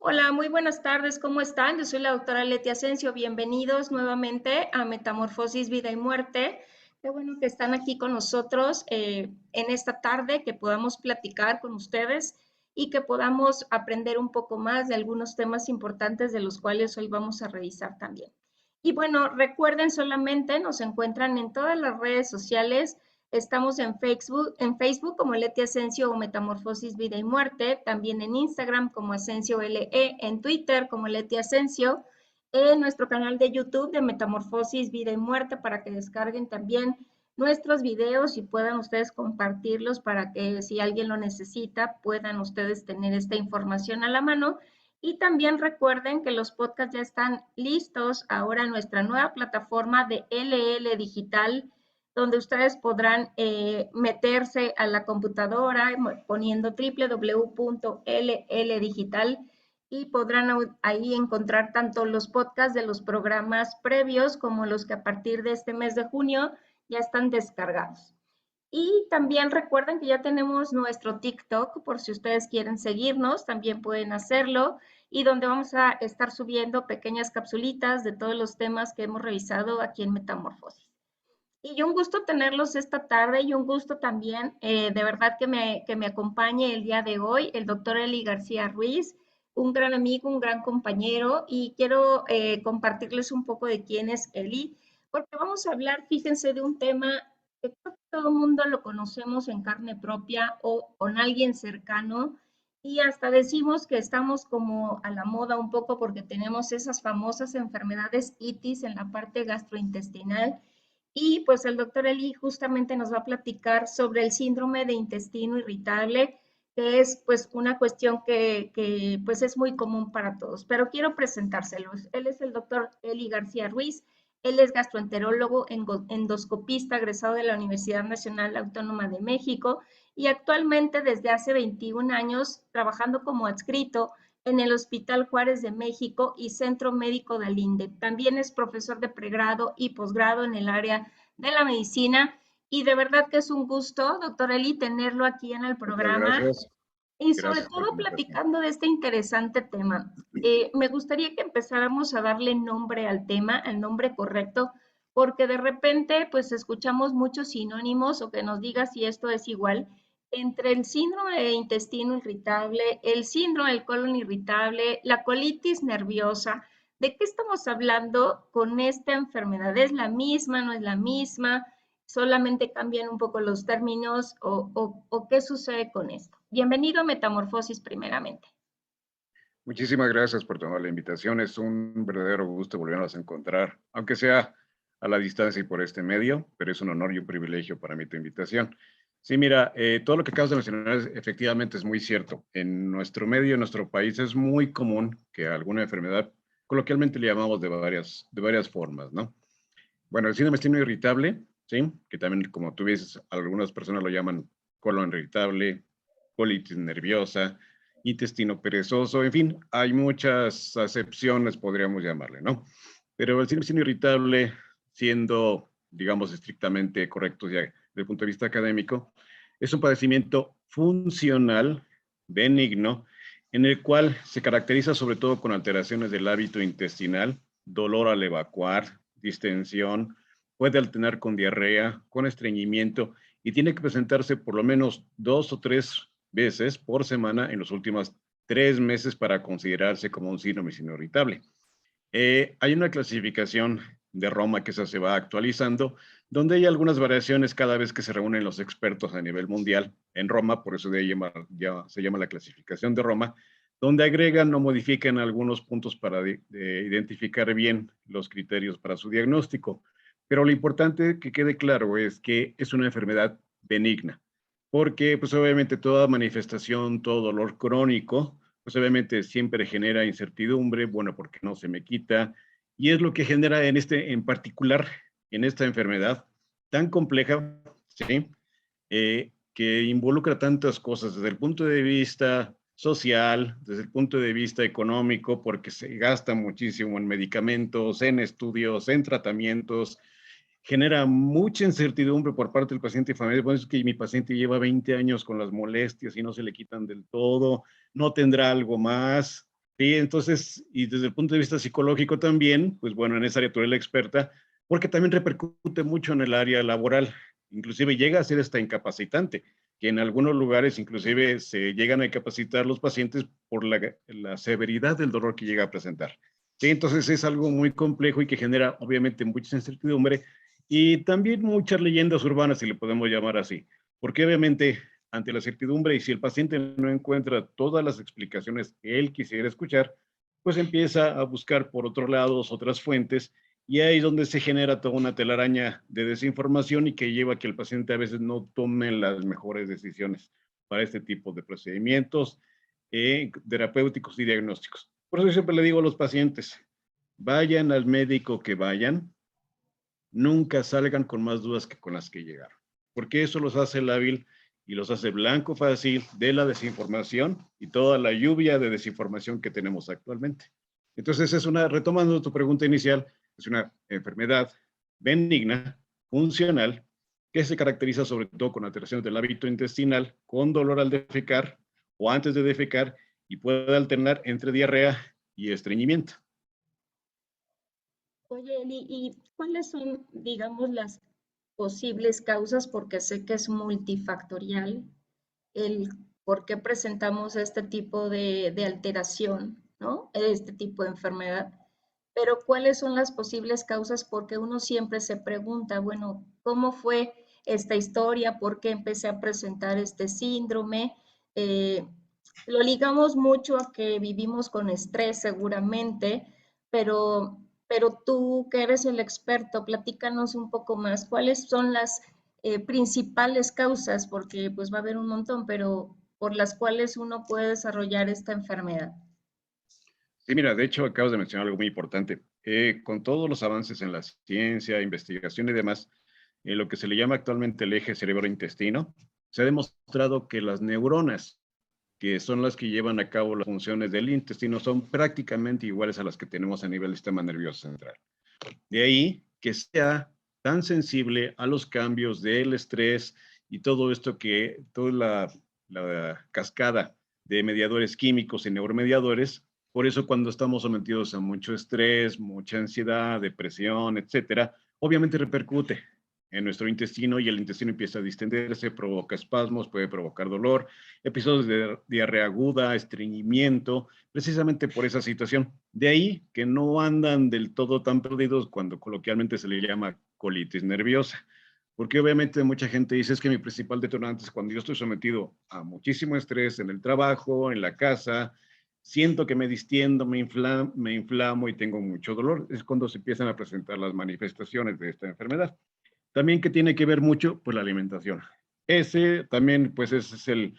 Hola, muy buenas tardes, ¿cómo están? Yo soy la doctora Leti Asensio, bienvenidos nuevamente a Metamorfosis, Vida y Muerte. Qué bueno que están aquí con nosotros en esta tarde, que podamos platicar con ustedes y que podamos aprender un poco más de algunos temas importantes de los cuales hoy vamos a revisar también. Y bueno, recuerden solamente, nos encuentran en todas las redes sociales. Estamos en Facebook como Leti Asensio o Metamorfosis, Vida y Muerte, también en Instagram como Asensio LE, en Twitter como Leti Asensio, en nuestro canal de YouTube de Metamorfosis, Vida y Muerte para que descarguen también nuestros videos y puedan ustedes compartirlos para que si alguien lo necesita puedan ustedes tener esta información a la mano. Y también recuerden que los podcasts ya están listos ahora en nuestra nueva plataforma de LL Digital, donde ustedes podrán meterse a la computadora poniendo www.lldigital y podrán ahí encontrar tanto los podcasts de los programas previos como los que a partir de este mes de junio ya están descargados. Y también recuerden que ya tenemos nuestro TikTok, por si ustedes quieren seguirnos, también pueden hacerlo, y donde vamos a estar subiendo pequeñas capsulitas de todos los temas que hemos revisado aquí en Metamorfosis. Y un gusto tenerlos esta tarde y un gusto también, de verdad, que me acompañe el día de hoy el doctor Eli García Ruiz, un gran amigo, un gran compañero, y quiero compartirles un poco de quién es Eli, porque vamos a hablar, fíjense, de un tema que creo que todo el mundo lo conocemos en carne propia o con alguien cercano, y hasta decimos que estamos como a la moda un poco porque tenemos esas famosas enfermedades itis en la parte gastrointestinal y pues el doctor Eli justamente nos va a platicar sobre el síndrome de intestino irritable, que es pues una cuestión que pues es muy común para todos. Pero quiero presentárselos. Él es el doctor Eli García Ruiz. Él es gastroenterólogo, endoscopista, egresado de la Universidad Nacional Autónoma de México y actualmente desde hace 21 años trabajando como adscrito en el Hospital Juárez de México y Centro Médico del INDE. También es profesor de pregrado y posgrado en el área de la medicina y de verdad que es un gusto, doctor Eli, tenerlo aquí en el Muchas programa gracias. y sobre Gracias por la todo invitación. platicando de este interesante tema. Me gustaría que empezáramos a darle nombre al tema, el nombre correcto, porque de repente pues escuchamos muchos sinónimos o que nos diga si esto es igual entre el síndrome de intestino irritable, el síndrome del colon irritable, la colitis nerviosa. ¿De qué estamos hablando con esta enfermedad? ¿Es la misma? ¿No es la misma? ¿Solamente cambian un poco los términos o qué sucede con esto? Bienvenido a Metamorfosis primeramente. Muchísimas gracias por tomar la invitación. Es un verdadero gusto volvernos a encontrar, aunque sea a la distancia y por este medio, pero es un honor y un privilegio para mí tu invitación. Sí, mira, todo lo que acabas de mencionar efectivamente es muy cierto. En nuestro medio, en nuestro país, es muy común que alguna enfermedad, coloquialmente le llamamos de varias formas, ¿no? Bueno, el síndrome de intestino irritable, ¿sí? Que también, como tú dices, algunas personas lo llaman colon irritable, colitis nerviosa, intestino perezoso, en fin, hay muchas acepciones, podríamos llamarle, ¿no? Pero el síndrome de intestino irritable, siendo, digamos, estrictamente correcto ya desde el punto de vista académico, es un padecimiento funcional, benigno, en el cual se caracteriza sobre todo con alteraciones del hábito intestinal, dolor al evacuar, distensión, puede alternar con diarrea, con estreñimiento y tiene que presentarse por lo menos 2 o 3 veces por semana en los últimos 3 meses para considerarse como un síndrome irritable. Hay una clasificación de Roma que se va actualizando, donde hay algunas variaciones cada vez que se reúnen los expertos a nivel mundial en Roma, por eso ya se llama la clasificación de Roma, donde agregan o modifican algunos puntos para identificar bien los criterios para su diagnóstico. Pero lo importante que quede claro es que es una enfermedad benigna, porque pues obviamente toda manifestación, todo dolor crónico, pues obviamente siempre genera incertidumbre, bueno, porque no se me quita, y es lo que genera en particular, en esta enfermedad tan compleja, ¿sí? Que involucra tantas cosas desde el punto de vista social, desde el punto de vista económico, porque se gasta muchísimo en medicamentos, en estudios, en tratamientos, genera mucha incertidumbre por parte del paciente y familia. Por eso es que mi paciente lleva 20 años con las molestias y no se le quitan del todo, no tendrá algo más. Sí, entonces, y desde el punto de vista psicológico también, pues bueno, en esa área tú eres la experta, porque también repercute mucho en el área laboral, inclusive llega a ser hasta incapacitante, que en algunos lugares inclusive se llegan a incapacitar los pacientes por la severidad del dolor que llega a presentar. Sí, entonces es algo muy complejo y que genera obviamente mucha incertidumbre y también muchas leyendas urbanas, si le podemos llamar así, porque obviamente ante la certidumbre y si el paciente no encuentra todas las explicaciones que él quisiera escuchar, pues empieza a buscar por otros lados otras fuentes y ahí es donde se genera toda una telaraña de desinformación y que lleva a que el paciente a veces no tome las mejores decisiones para este tipo de procedimientos terapéuticos y diagnósticos. Por eso siempre le digo a los pacientes, vayan al médico que vayan, nunca salgan con más dudas que con las que llegaron, porque eso los hace lábil y los hace blanco fácil de la desinformación y toda la lluvia de desinformación que tenemos actualmente. Entonces, retomando tu pregunta inicial, es una enfermedad benigna, funcional, que se caracteriza sobre todo con alteraciones del hábito intestinal, con dolor al defecar o antes de defecar y puede alternar entre diarrea y estreñimiento. Oye, Eli, ¿y cuáles son, digamos, las posibles causas? Porque sé que es multifactorial el por qué presentamos este tipo de alteración, ¿no? Este tipo de enfermedad. Pero ¿cuáles son las posibles causas? Porque uno siempre se pregunta, bueno, ¿cómo fue esta historia? ¿Por qué empecé a presentar este síndrome? Eh, lo ligamos mucho a que vivimos con estrés seguramente, pero tú que eres el experto, platícanos un poco más, ¿cuáles son las principales causas? Porque pues va a haber un montón, pero por las cuales uno puede desarrollar esta enfermedad. Sí, mira, de hecho acabas de mencionar algo muy importante. Con todos los avances en la ciencia, investigación y demás, lo que se le llama actualmente el eje cerebro-intestino, se ha demostrado que las neuronas, que son las que llevan a cabo las funciones del intestino, son prácticamente iguales a las que tenemos a nivel del sistema nervioso central. De ahí que sea tan sensible a los cambios del estrés y todo esto toda la cascada de mediadores químicos y neuromediadores. Por eso cuando estamos sometidos a mucho estrés, mucha ansiedad, depresión, etcétera, obviamente repercute en nuestro intestino y el intestino empieza a distenderse, provoca espasmos, puede provocar dolor, episodios de diarrea aguda, estreñimiento, precisamente por esa situación. De ahí que no andan del todo tan perdidos cuando coloquialmente se le llama colitis nerviosa. Porque obviamente mucha gente dice es que mi principal detonante es cuando yo estoy sometido a muchísimo estrés en el trabajo, en la casa, siento que me distiendo, me inflamo y tengo mucho dolor. Es cuando se empiezan a presentar las manifestaciones de esta enfermedad. También que tiene que ver mucho, pues la alimentación. Ese también, pues ese es el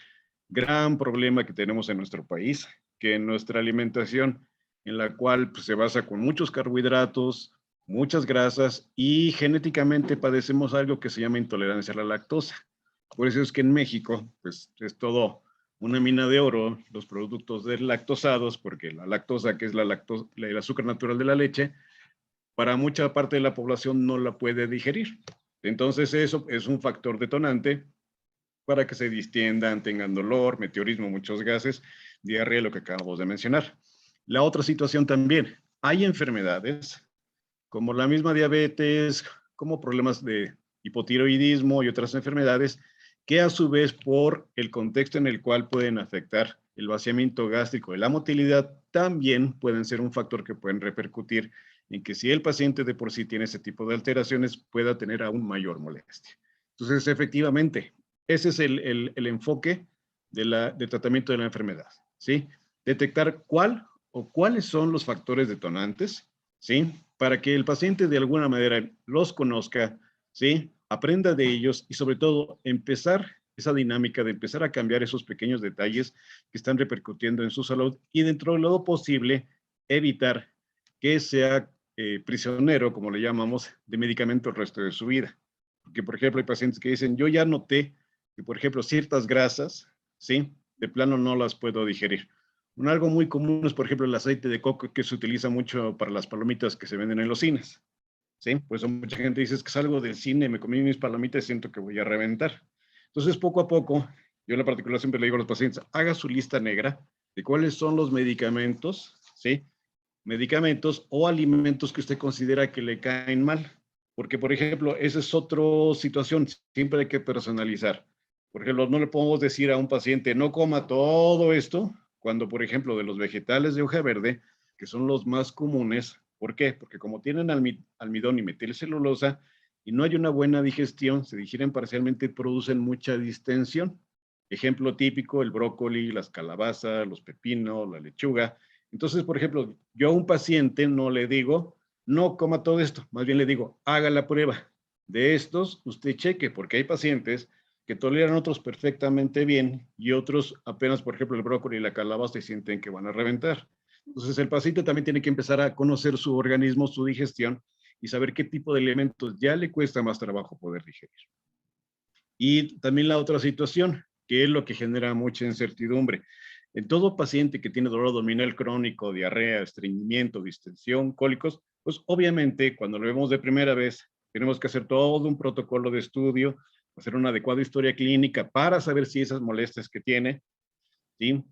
gran problema que tenemos en nuestro país, que nuestra alimentación, en la cual pues, se basa con muchos carbohidratos, muchas grasas y genéticamente padecemos algo que se llama intolerancia a la lactosa. Por eso es que en México, pues es todo una mina de oro, los productos lactosados, porque la lactosa, que es el azúcar natural de la leche, para mucha parte de la población no la puede digerir. Entonces eso es un factor detonante para que se distiendan, tengan dolor, meteorismo, muchos gases, diarrea, lo que acabamos de mencionar. La otra situación también, hay enfermedades como la misma diabetes, como problemas de hipotiroidismo y otras enfermedades que a su vez por el contexto en el cual pueden afectar el vaciamiento gástrico y la motilidad también pueden ser un factor que pueden repercutir en que si el paciente de por sí tiene ese tipo de alteraciones pueda tener aún mayor molestia. Entonces, efectivamente, ese es el enfoque de tratamiento de la enfermedad, ¿sí? Detectar cuál o cuáles son los factores detonantes, ¿sí? Para que el paciente de alguna manera los conozca, ¿sí? Aprenda de ellos y sobre todo empezar esa dinámica de empezar a cambiar esos pequeños detalles que están repercutiendo en su salud y dentro de lo posible evitar que sea prisionero, como le llamamos, de medicamento el resto de su vida. Porque, por ejemplo, hay pacientes que dicen, yo ya noté que, por ejemplo, ciertas grasas, ¿sí? De plano no las puedo digerir. Algo muy común es, por ejemplo, el aceite de coco que se utiliza mucho para las palomitas que se venden en los cines. ¿Sí? Por eso mucha gente dice es que salgo del cine, me comí mis palomitas y siento que voy a reventar. Entonces, poco a poco, yo en la particular siempre le digo a los pacientes, haga su lista negra de cuáles son los medicamentos, ¿sí? Medicamentos o alimentos que usted considera que le caen mal. Porque, por ejemplo, esa es otra situación, siempre hay que personalizar. Por ejemplo, no le podemos decir a un paciente, no coma todo esto, cuando, por ejemplo, de los vegetales de hoja verde, que son los más comunes, ¿por qué? Porque como tienen almidón y metilcelulosa, y no hay una buena digestión, se digieren parcialmente, producen mucha distensión. Ejemplo típico, el brócoli, las calabazas, los pepinos, la lechuga. Entonces, por ejemplo, yo a un paciente no le digo, no coma todo esto, más bien le digo, haga la prueba. De estos, usted cheque, porque hay pacientes que toleran otros perfectamente bien y otros apenas, por ejemplo, el brócoli y la calabaza, y sienten que van a reventar. Entonces, el paciente también tiene que empezar a conocer su organismo, su digestión, y saber qué tipo de elementos ya le cuesta más trabajo poder digerir. Y también la otra situación, que es lo que genera mucha incertidumbre. En todo paciente que tiene dolor abdominal crónico, diarrea, estreñimiento, distensión, cólicos, pues obviamente cuando lo vemos de primera vez, tenemos que hacer todo un protocolo de estudio, hacer una adecuada historia clínica para saber si esas molestias que tiene, ¿sí?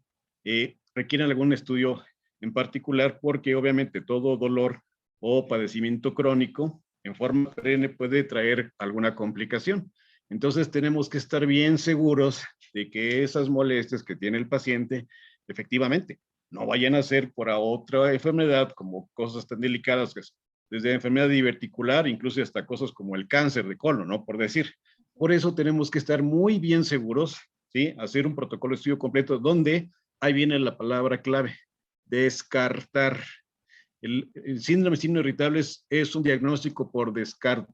Requieren algún estudio en particular, porque obviamente todo dolor o padecimiento crónico en forma perenne puede traer alguna complicación. Entonces tenemos que estar bien seguros de que esas molestias que tiene el paciente efectivamente no vayan a ser por otra enfermedad, como cosas tan delicadas que desde enfermedad diverticular, incluso hasta cosas como el cáncer de colon, ¿no? Por decir. Por eso tenemos que estar muy bien seguros, ¿sí? Hacer un protocolo de estudio completo donde ahí viene la palabra clave, descartar. El síndrome irritable es un diagnóstico por descarte.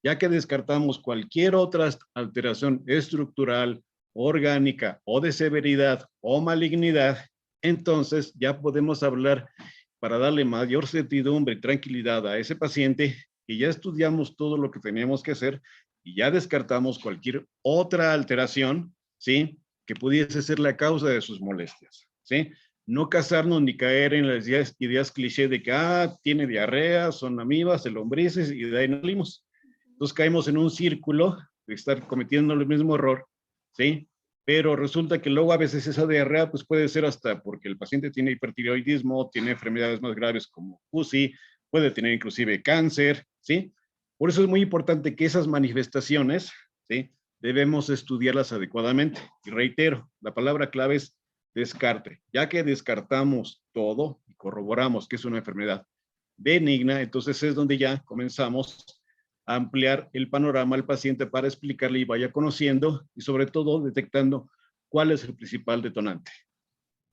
Ya que descartamos cualquier otra alteración estructural, orgánica o de severidad o malignidad, entonces ya podemos hablar para darle mayor certidumbre y tranquilidad a ese paciente que ya estudiamos todo lo que teníamos que hacer y ya descartamos cualquier otra alteración, ¿sí? Que pudiese ser la causa de sus molestias, ¿sí? No casarnos ni caer en las ideas cliché de que, tiene diarrea, son amibas, lombrices y de ahí nos salimos. Entonces caemos en un círculo de estar cometiendo el mismo error, ¿sí? Pero resulta que luego a veces esa diarrea pues puede ser hasta porque el paciente tiene hipertiroidismo, tiene enfermedades más graves como UCI, puede tener inclusive cáncer, ¿sí? Por eso es muy importante que esas manifestaciones, ¿sí? Debemos estudiarlas adecuadamente. Y reitero, la palabra clave es descarte. Ya que descartamos todo y corroboramos que es una enfermedad benigna, entonces es donde ya comenzamos a ampliar el panorama al paciente para explicarle y vaya conociendo y sobre todo detectando cuál es el principal detonante.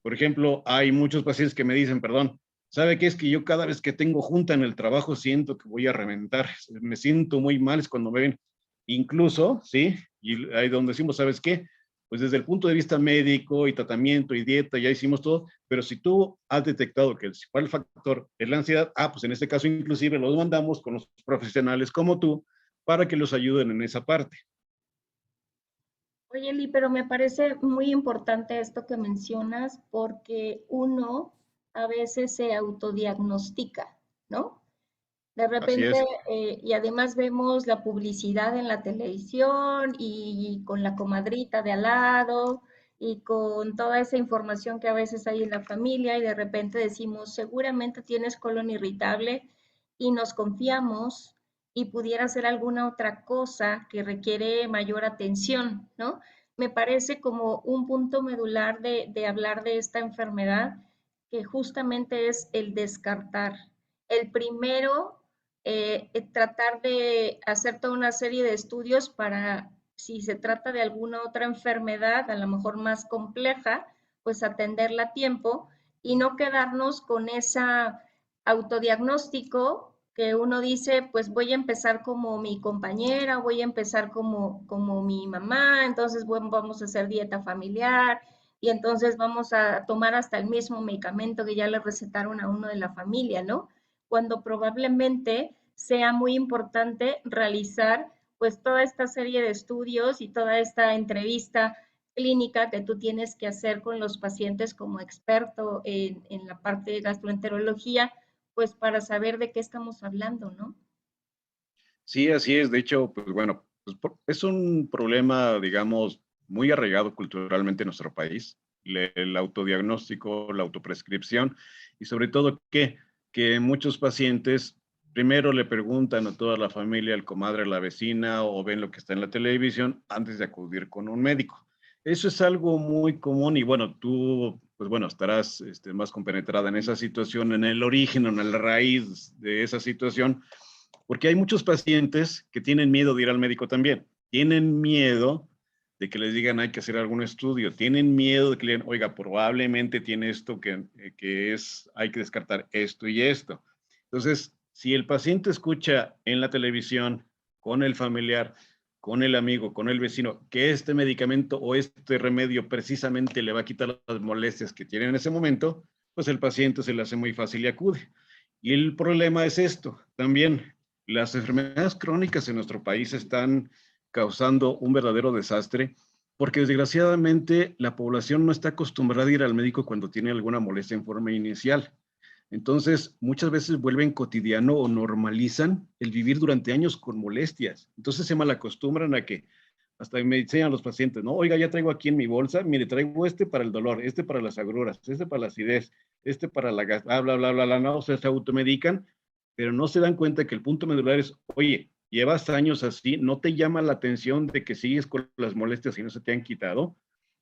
Por ejemplo, hay muchos pacientes que me dicen, perdón, ¿sabe qué? Es que yo cada vez que tengo junta en el trabajo siento que voy a reventar, me siento muy mal, es cuando me ven, incluso, ¿sí? Y ahí donde decimos, ¿sabes qué? Pues desde el punto de vista médico y tratamiento y dieta, ya hicimos todo, pero si tú has detectado que el principal factor es la ansiedad, pues en este caso inclusive los mandamos con los profesionales como tú para que los ayuden en esa parte. Oye, Eli, pero me parece muy importante esto que mencionas porque uno a veces se autodiagnostica, ¿no? De Así repente, es. y además vemos la publicidad en la televisión y con la comadrita de al lado y con toda esa información que a veces hay en la familia y de repente decimos, seguramente tienes colon irritable y nos confiamos y pudiera ser alguna otra cosa que requiere mayor atención, ¿no? Me parece como un punto medular de hablar de esta enfermedad que justamente es el descartar. El primero tratar de hacer toda una serie de estudios para, si se trata de alguna otra enfermedad, a lo mejor más compleja, pues atenderla a tiempo y no quedarnos con esa autodiagnóstico que uno dice, pues voy a empezar como mi compañera, voy a empezar como mi mamá, entonces bueno, vamos a hacer dieta familiar y entonces vamos a tomar hasta el mismo medicamento que ya le recetaron a uno de la familia, ¿no? Cuando probablemente sea muy importante realizar pues toda esta serie de estudios y toda esta entrevista clínica que tú tienes que hacer con los pacientes como experto en la parte de gastroenterología, pues para saber de qué estamos hablando, ¿no? Sí, así es. De hecho, pues bueno, pues es un problema, digamos, muy arraigado culturalmente en nuestro país. el autodiagnóstico, la autoprescripción y sobre todo que muchos pacientes primero le preguntan a toda la familia, al comadre, a la vecina o ven lo que está en la televisión antes de acudir con un médico. Eso es algo muy común y bueno, tú, pues bueno, estarás más compenetrada en esa situación, en el origen, en la raíz de esa situación, porque hay muchos pacientes que tienen miedo de ir al médico también. Tienen miedo de que les digan hay que hacer algún estudio. Tienen miedo de que le digan, oiga, probablemente tiene esto que es, hay que descartar esto y esto. Entonces, si el paciente escucha en la televisión, con el familiar, con el amigo, con el vecino, que este medicamento o este remedio precisamente le va a quitar las molestias que tiene en ese momento, pues el paciente se le hace muy fácil y acude. Y el problema es esto, también las enfermedades crónicas en nuestro país están causando un verdadero desastre porque desgraciadamente la población no está acostumbrada a ir al médico cuando tiene alguna molestia en forma inicial. Entonces, muchas veces vuelven cotidiano o normalizan el vivir durante años con molestias. Entonces se malacostumbran a que hasta me dicen a los pacientes, no, oiga, ya traigo aquí en mi bolsa, mire, traigo este para el dolor, este para las agruras, este para la acidez, este para la gas, bla, bla, bla, bla, no, o sea, se automedican, pero no se dan cuenta que el punto medular es, oye, llevas años así, no te llama la atención de que sigues con las molestias y no se te han quitado.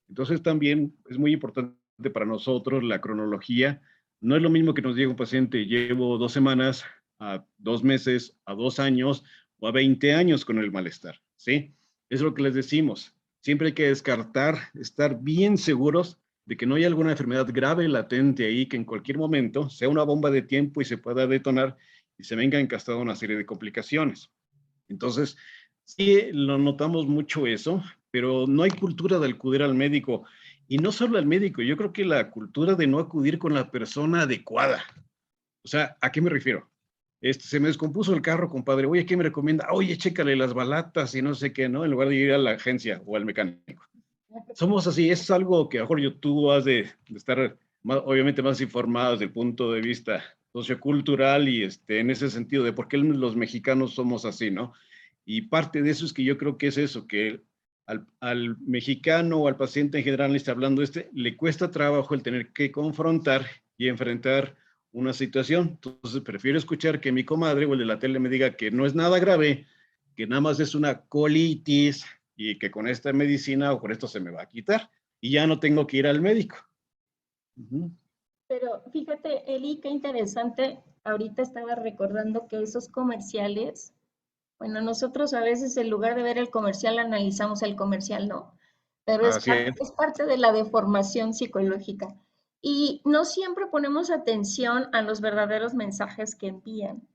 Entonces también es muy importante para nosotros la cronología. No es lo mismo que nos diga un paciente, llevo 2 semanas, a 2 meses, a 2 años o a 20 años con el malestar, ¿sí? Es lo que les decimos. Siempre hay que descartar, estar bien seguros de que no hay alguna enfermedad grave latente ahí que en cualquier momento sea una bomba de tiempo y se pueda detonar y se venga encastada una serie de complicaciones. Entonces, sí lo notamos mucho eso, pero no hay cultura de acudir al médico. Y no solo al médico, yo creo que la cultura de no acudir con la persona adecuada. O sea, ¿a qué me refiero? Se me descompuso el carro, compadre. Oye, ¿qué me recomienda? Oye, chécale las balatas y no sé qué, ¿no? En lugar de ir a la agencia o al mecánico. Somos así, es algo que a lo mejor tú has de estar más, obviamente más informado desde el punto de vista sociocultural y en ese sentido de por qué los mexicanos somos así, ¿no? Y parte de eso es que yo creo que es eso, que al mexicano o al paciente en general, está hablando le cuesta trabajo el tener que confrontar y enfrentar una situación. Entonces prefiero escuchar que mi comadre o el de la tele me diga que no es nada grave, que nada más es una colitis y que con esta medicina o con esto se me va a quitar y ya no tengo que ir al médico. Pero fíjate, Eli, qué interesante. Ahorita estaba recordando que esos comerciales, bueno, nosotros a veces en lugar de ver el comercial analizamos el comercial, ¿no? Pero Así es. es parte de la deformación psicológica. Y no siempre ponemos atención a los verdaderos mensajes que envían.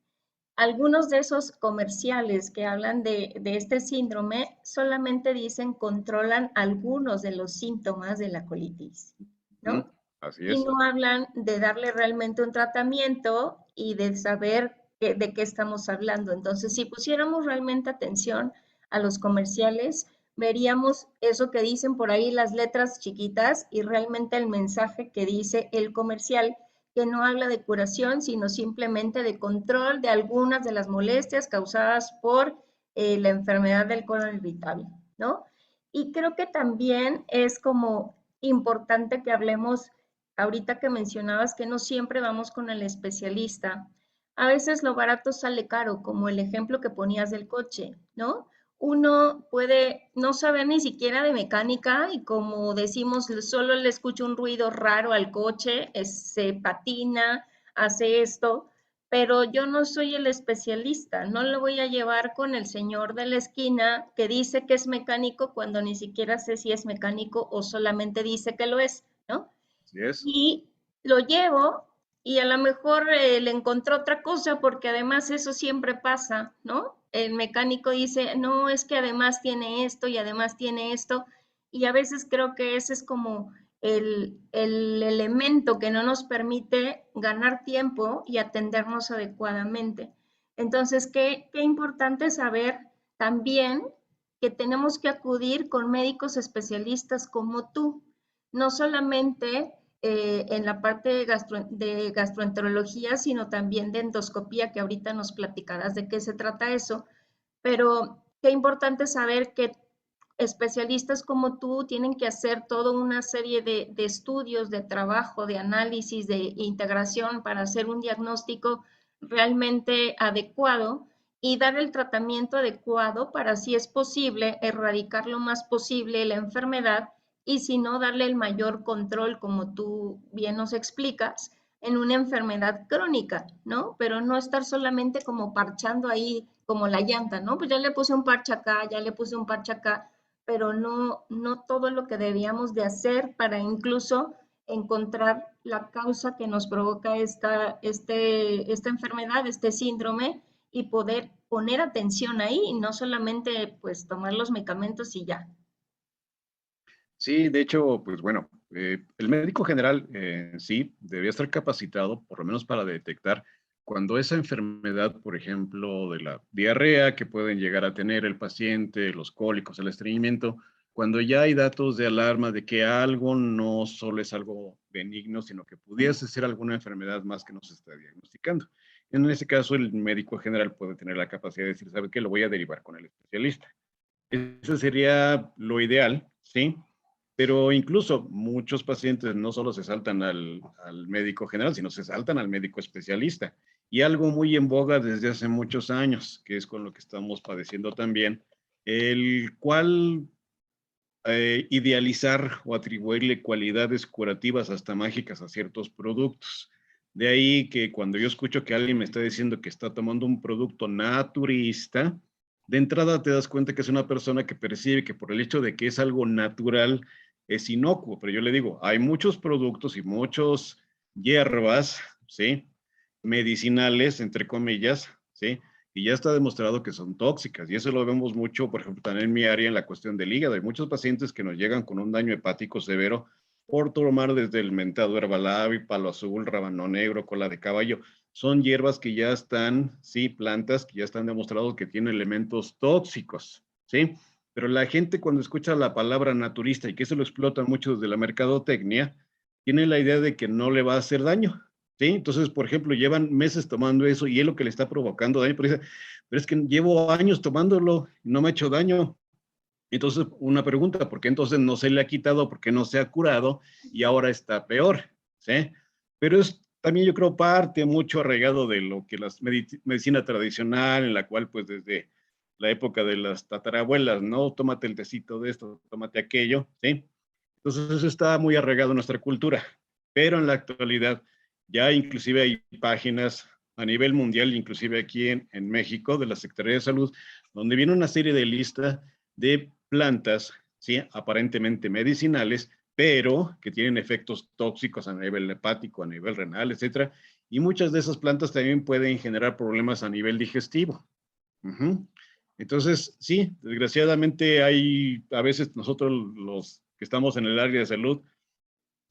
Algunos de esos comerciales que hablan de este síndrome solamente dicen controlan algunos de los síntomas de la colitis, ¿no? Así Y es. no hablan de darle realmente un tratamiento y de saber de qué estamos hablando. Entonces, si pusiéramos realmente atención a los comerciales, veríamos eso que dicen por ahí las letras chiquitas y realmente el mensaje que dice el comercial, que no habla de curación, sino simplemente de control de algunas de las molestias causadas por la enfermedad del colon irritable, ¿no? Y creo que también es como importante que hablemos, ahorita que mencionabas que no siempre vamos con el especialista, a veces lo barato sale caro, como el ejemplo que ponías del coche, ¿no? Uno puede no saber ni siquiera de mecánica y como decimos, solo le escucha un ruido raro al coche, se patina, hace esto, pero yo no soy el especialista, no lo voy a llevar con el señor de la esquina que dice que es mecánico cuando ni siquiera sé si es mecánico o solamente dice que lo es, ¿no? Así es. Y lo llevo y a lo mejor le encontró otra cosa porque además eso siempre pasa, ¿no? El mecánico dice, no, es que además tiene esto y además tiene esto. Y a veces creo que ese es como el elemento que no nos permite ganar tiempo y atendernos adecuadamente. Entonces, qué importante saber también que tenemos que acudir con médicos especialistas como tú, no solamente en la parte de gastroenterología, sino también de endoscopía, que ahorita nos platicarás de qué se trata eso, pero qué importante saber que especialistas como tú tienen que hacer toda una serie de estudios, de trabajo, de análisis, de integración para hacer un diagnóstico realmente adecuado y dar el tratamiento adecuado para, si es posible, erradicar lo más posible la enfermedad y si no, darle el mayor control, como tú bien nos explicas, en una enfermedad crónica, ¿no? Pero no estar solamente como parchando ahí como la llanta, ¿no? Pues ya le puse un parche acá, ya le puse un parche acá, pero no todo lo que debíamos de hacer para incluso encontrar la causa que nos provoca esta enfermedad, este síndrome, y poder poner atención ahí y no solamente pues tomar los medicamentos y ya. Sí, de hecho, pues bueno, el médico general en sí debería estar capacitado, por lo menos para detectar cuando esa enfermedad, por ejemplo, de la diarrea que pueden llegar a tener el paciente, los cólicos, el estreñimiento, cuando ya hay datos de alarma de que algo no solo es algo benigno, sino que pudiese ser alguna enfermedad más que no se está diagnosticando. En ese caso, el médico general puede tener la capacidad de decir, ¿sabe qué? Lo voy a derivar con el especialista. Eso sería lo ideal, ¿sí? Pero incluso muchos pacientes no solo se saltan al médico general, sino se saltan al médico especialista. Y algo muy en boga desde hace muchos años, que es con lo que estamos padeciendo también, el cual idealizar o atribuirle cualidades curativas hasta mágicas a ciertos productos. De ahí que cuando yo escucho que alguien me está diciendo que está tomando un producto naturista, de entrada te das cuenta que es una persona que percibe que por el hecho de que es algo natural es inocuo, pero yo le digo, hay muchos productos y muchos hierbas, ¿sí? Medicinales, entre comillas, ¿sí? Y ya está demostrado que son tóxicas. Y eso lo vemos mucho, por ejemplo, también en mi área, en la cuestión del hígado. Hay muchos pacientes que nos llegan con un daño hepático severo por tomar desde el mentado herbalabi, palo azul, rábano negro, cola de caballo. Son hierbas que ya están, sí, plantas que ya están demostrados que tienen elementos tóxicos, ¿sí? Pero la gente cuando escucha la palabra naturista y que eso lo explotan mucho desde la mercadotecnia, tiene la idea de que no le va a hacer daño, ¿sí? Entonces, por ejemplo, llevan meses tomando eso y es lo que le está provocando daño, pero dice, pero es que llevo años tomándolo y no me ha hecho daño. Entonces, una pregunta, ¿por qué entonces no se le ha quitado? ¿Por qué no se ha curado? Y ahora está peor, ¿sí? Pero es también yo creo parte mucho arraigado de lo que la medicina tradicional, en la cual pues desde la época de las tatarabuelas, ¿no? Tómate el tecito de esto, tómate aquello, ¿sí? Entonces eso está muy arraigado en nuestra cultura. Pero en la actualidad ya inclusive hay páginas a nivel mundial, inclusive aquí en México, de la Secretaría de Salud, donde viene una serie de listas de plantas, ¿sí? Aparentemente medicinales, pero que tienen efectos tóxicos a nivel hepático, a nivel renal, etcétera. Y muchas de esas plantas también pueden generar problemas a nivel digestivo. Entonces, sí, desgraciadamente hay, a veces nosotros los que estamos en el área de salud,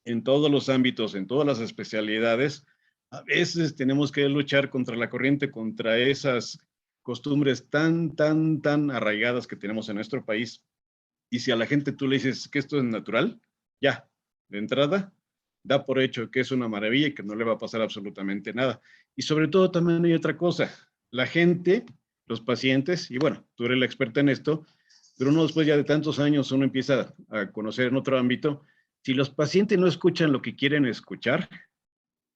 en todos los ámbitos, en todas las especialidades, a veces tenemos que luchar contra la corriente, contra esas costumbres tan arraigadas que tenemos en nuestro país. Y si a la gente tú le dices que esto es natural, ya, de entrada, da por hecho que es una maravilla y que no le va a pasar absolutamente nada. Y sobre todo también hay otra cosa, la gente, los pacientes, y bueno, tú eres la experta en esto, pero uno después ya de tantos años uno empieza a conocer en otro ámbito, si los pacientes no escuchan lo que quieren escuchar,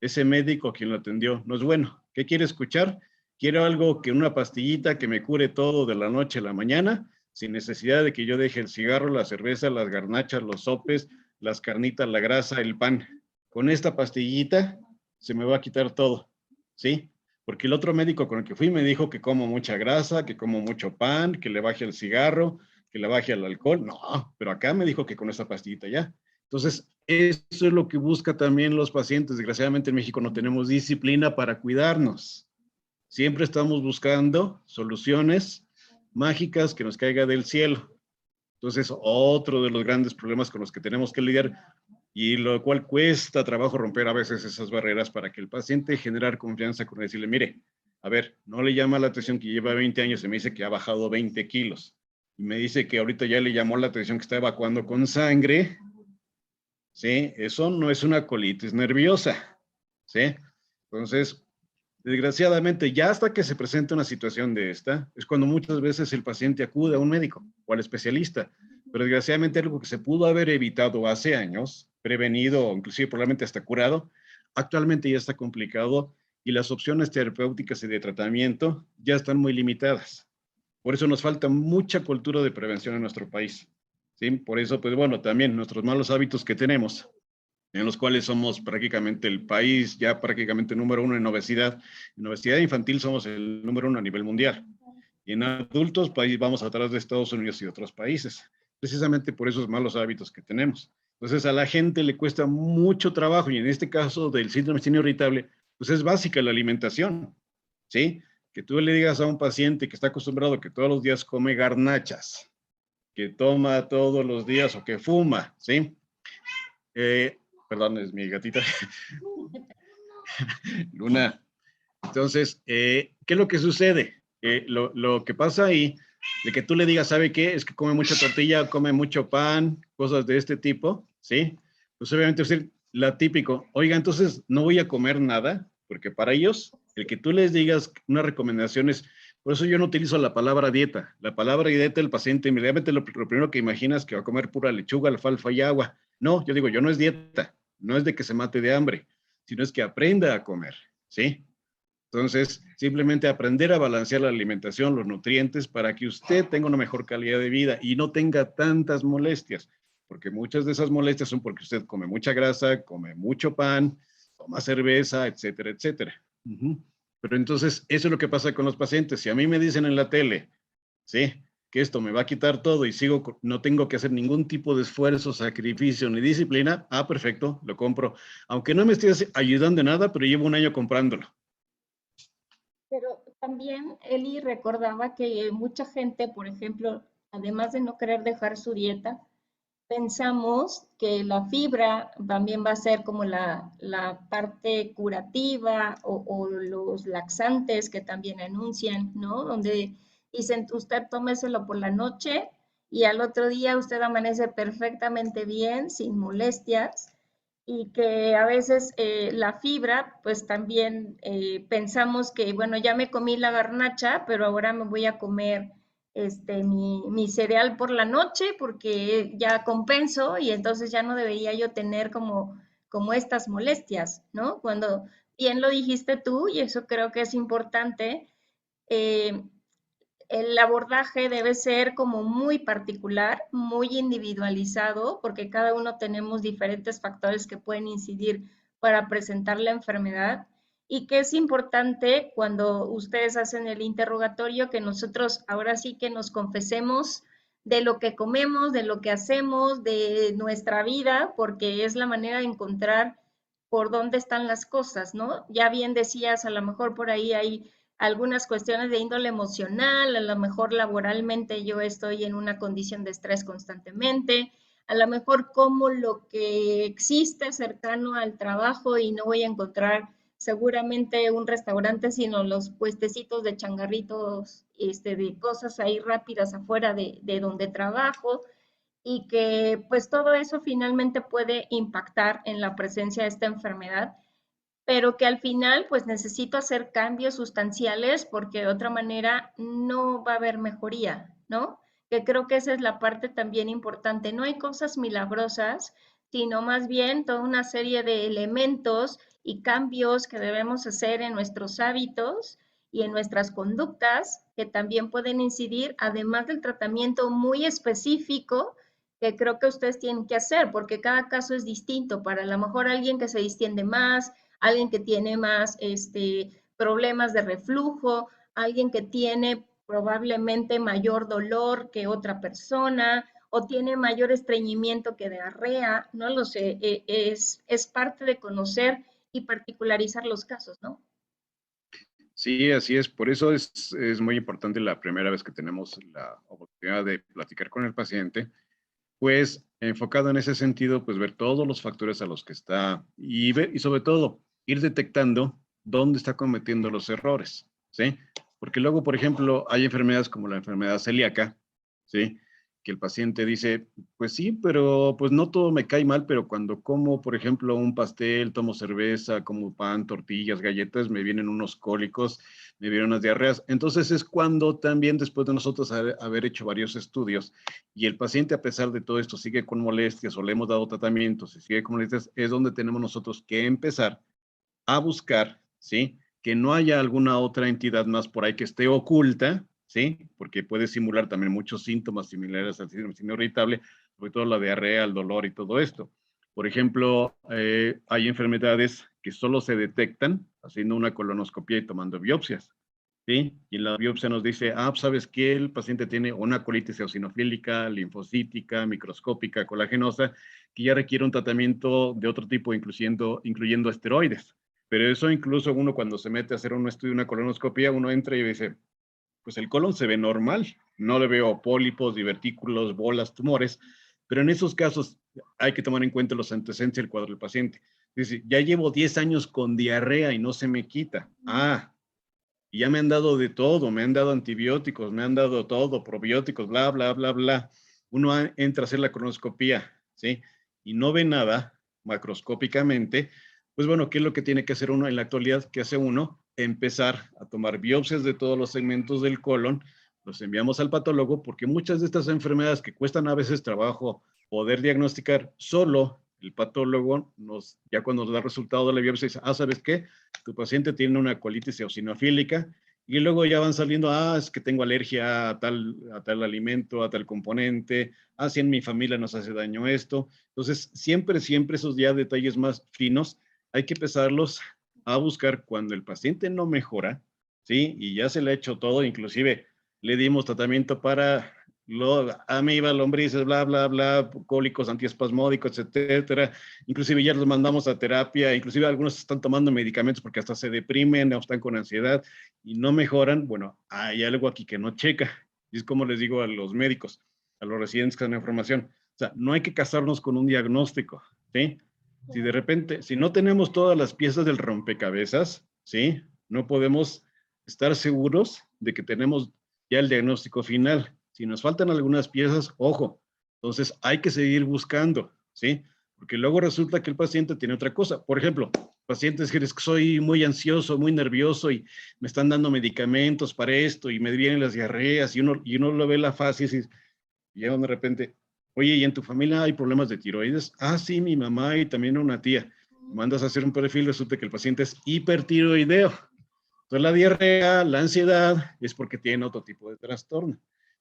ese médico quien lo atendió no es bueno. ¿Qué quiere escuchar? Quiero algo que una pastillita que me cure todo de la noche a la mañana, sin necesidad de que yo deje el cigarro, la cerveza, las garnachas, los sopes, las carnitas, la grasa, el pan. Con esta pastillita se me va a quitar todo, ¿sí? Porque el otro médico con el que fui me dijo que como mucha grasa, que como mucho pan, que le baje el cigarro, que le baje el alcohol. No, pero acá me dijo que con esta pastillita ya. Entonces, eso es lo que busca también los pacientes. Desgraciadamente en México no tenemos disciplina para cuidarnos. Siempre estamos buscando soluciones mágicas que nos caiga del cielo. Entonces, otro de los grandes problemas con los que tenemos que lidiar y lo cual cuesta trabajo romper a veces esas barreras para que el paciente generar confianza con decirle, mire, a ver, no le llama la atención que lleva 20 años y me dice que ha bajado 20 kilos. Y me dice que ahorita ya le llamó la atención que está evacuando con sangre. ¿Sí? Eso no es una colitis nerviosa, ¿sí? Entonces, desgraciadamente, ya hasta que se presenta una situación de esta, es cuando muchas veces el paciente acude a un médico o al especialista, pero desgraciadamente algo que se pudo haber evitado hace años, prevenido, inclusive probablemente hasta curado, actualmente ya está complicado y las opciones terapéuticas y de tratamiento ya están muy limitadas. Por eso nos falta mucha cultura de prevención en nuestro país. ¿Sí? Por eso, pues bueno, también nuestros malos hábitos que tenemos, en los cuales somos prácticamente el país ya prácticamente número uno en obesidad. En obesidad infantil somos el número uno a nivel mundial. Y en adultos, país vamos atrás de Estados Unidos y otros países, precisamente por esos malos hábitos que tenemos. Entonces a la gente le cuesta mucho trabajo y en este caso del síndrome de intestino irritable, pues es básica la alimentación, ¿sí? Que tú le digas a un paciente que está acostumbrado que todos los días come garnachas, que toma todos los días o que fuma, ¿sí? Perdón, es mi gatita. Luna. Entonces, ¿qué es lo que sucede? Lo que pasa ahí, de que tú le digas, ¿sabe qué? Es que come mucha tortilla, come mucho pan, cosas de este tipo, ¿sí? Pues obviamente usted, la típico, oiga, entonces no voy a comer nada, porque para ellos, el que tú les digas unas recomendaciones, por eso yo no utilizo la palabra dieta. La palabra dieta, el paciente inmediatamente lo primero que imagina es que va a comer pura lechuga, alfalfa y agua. No, yo digo, yo no es dieta, no es de que se mate de hambre, sino es que aprenda a comer, ¿sí? Entonces, simplemente aprender a balancear la alimentación, los nutrientes, para que usted tenga una mejor calidad de vida y no tenga tantas molestias, porque muchas de esas molestias son porque usted come mucha grasa, come mucho pan, toma cerveza, etcétera, etcétera. Pero entonces, eso es lo que pasa con los pacientes. Si a mí me dicen en la tele, ¿sí? Que esto me va a quitar todo y sigo, no tengo que hacer ningún tipo de esfuerzo, sacrificio ni disciplina, perfecto, lo compro. Aunque no me esté ayudando en nada, pero llevo un año comprándolo. Pero también Eli recordaba que mucha gente, por ejemplo, además de no querer dejar su dieta, pensamos que la fibra también va a ser como la parte curativa o los laxantes que también anuncian, ¿no? Donde dicen, usted tómeselo por la noche y al otro día usted amanece perfectamente bien, sin molestias y que a veces la fibra, pues también pensamos que, bueno, ya me comí la garnacha, pero ahora me voy a comer mi cereal por la noche porque ya compenso y entonces ya no debería yo tener como estas molestias, ¿no? Cuando bien lo dijiste tú, y eso creo que es importante, eh, el abordaje debe ser como muy particular, muy individualizado, porque cada uno tenemos diferentes factores que pueden incidir para presentar la enfermedad y que es importante cuando ustedes hacen el interrogatorio que nosotros ahora sí que nos confesemos de lo que comemos, de lo que hacemos, de nuestra vida, porque es la manera de encontrar por dónde están las cosas, ¿no? Ya bien decías, a lo mejor por ahí hay algunas cuestiones de índole emocional, a lo mejor laboralmente yo estoy en una condición de estrés constantemente, a lo mejor como lo que existe cercano al trabajo y no voy a encontrar seguramente un restaurante, sino los puestecitos de changarritos, de cosas ahí rápidas afuera de donde trabajo y que pues todo eso finalmente puede impactar en la presencia de esta enfermedad pero que al final pues necesito hacer cambios sustanciales porque de otra manera no va a haber mejoría, ¿no? Que creo que esa es la parte también importante. No hay cosas milagrosas, sino más bien toda una serie de elementos y cambios que debemos hacer en nuestros hábitos y en nuestras conductas que también pueden incidir, además del tratamiento muy específico que creo que ustedes tienen que hacer, porque cada caso es distinto. Para a lo mejor alguien que se distiende más, alguien que tiene más problemas de reflujo, alguien que tiene probablemente mayor dolor que otra persona o tiene mayor estreñimiento que diarrea, no lo sé, es parte de conocer y particularizar los casos, ¿no? Sí, así es. Por eso es muy importante la primera vez que tenemos la oportunidad de platicar con el paciente, pues enfocado en ese sentido, pues ver todos los factores a los que está y, ver, y sobre todo ir detectando dónde está cometiendo los errores, ¿sí? Porque luego, por ejemplo, hay enfermedades como la enfermedad celíaca, ¿sí? que el paciente dice, pues sí, pero pues no todo me cae mal, pero cuando como, por ejemplo, un pastel, tomo cerveza, como pan, tortillas, galletas, me vienen unos cólicos, me vienen unas diarreas. Entonces es cuando también después de nosotros haber hecho varios estudios y el paciente a pesar de todo esto sigue con molestias o le hemos dado tratamientos y sigue con molestias, es donde tenemos nosotros que empezar a buscar, ¿sí? Que no haya alguna otra entidad más por ahí que esté oculta, ¿sí? Porque puede simular también muchos síntomas similares al síndrome irritable, sobre todo la diarrea, el dolor y todo esto. Por ejemplo, hay enfermedades que solo se detectan haciendo una colonoscopia y tomando biopsias, ¿sí? Y la biopsia nos dice, ¿sabes qué? El paciente tiene una colitis eosinofílica, linfocítica, microscópica, colagenosa, que ya requiere un tratamiento de otro tipo, incluyendo esteroides. Pero eso incluso uno cuando se mete a hacer un estudio, una colonoscopia, uno entra y dice, pues el colon se ve normal, no le veo pólipos, divertículos, bolas, tumores, pero en esos casos hay que tomar en cuenta los antecedentes del cuadro del paciente. Dice, ya llevo 10 años con diarrea y no se me quita. Y ya me han dado de todo, me han dado antibióticos, me han dado todo, probióticos, bla, bla, bla, bla. Uno entra a hacer la colonoscopia, ¿sí? Y no ve nada macroscópicamente, pues bueno, ¿qué es lo que tiene que hacer uno en la actualidad? ¿Qué hace uno? Empezar a tomar biopsias de todos los segmentos del colon, los enviamos al patólogo, porque muchas de estas enfermedades que cuestan a veces trabajo poder diagnosticar, solo el patólogo ya cuando nos da el resultado de la biopsia dice, ¿sabes qué? Tu paciente tiene una colitis eosinofílica y luego ya van saliendo, es que tengo alergia a tal alimento, a tal componente, si en mi familia nos hace daño esto. Entonces, siempre esos ya detalles más finos, hay que empezarlos a buscar cuando el paciente no mejora, ¿sí? Y ya se le ha hecho todo, inclusive le dimos tratamiento para amibas, lombrices, bla, bla, bla, cólicos antiespasmódicos, etcétera. Inclusive ya los mandamos a terapia, inclusive algunos están tomando medicamentos porque hasta se deprimen o están con ansiedad y no mejoran. Bueno, hay algo aquí que no checa. Y es como les digo a los médicos, a los residentes que dan información. O sea, no hay que casarnos con un diagnóstico, ¿sí? Si de repente, si no tenemos todas las piezas del rompecabezas, ¿sí? No podemos estar seguros de que tenemos ya el diagnóstico final. Si nos faltan algunas piezas, ojo, entonces hay que seguir buscando, ¿sí? Porque luego resulta que el paciente tiene otra cosa. Por ejemplo, pacientes que soy muy ansioso, muy nervioso y me están dando medicamentos para esto y me vienen las diarreas y uno lo ve la fase y de repente, oye, ¿y en tu familia hay problemas de tiroides? Sí, mi mamá y también una tía. Mandas a hacer un perfil, resulta que el paciente es hipertiroideo. Entonces la diarrea, la ansiedad, es porque tiene otro tipo de trastorno.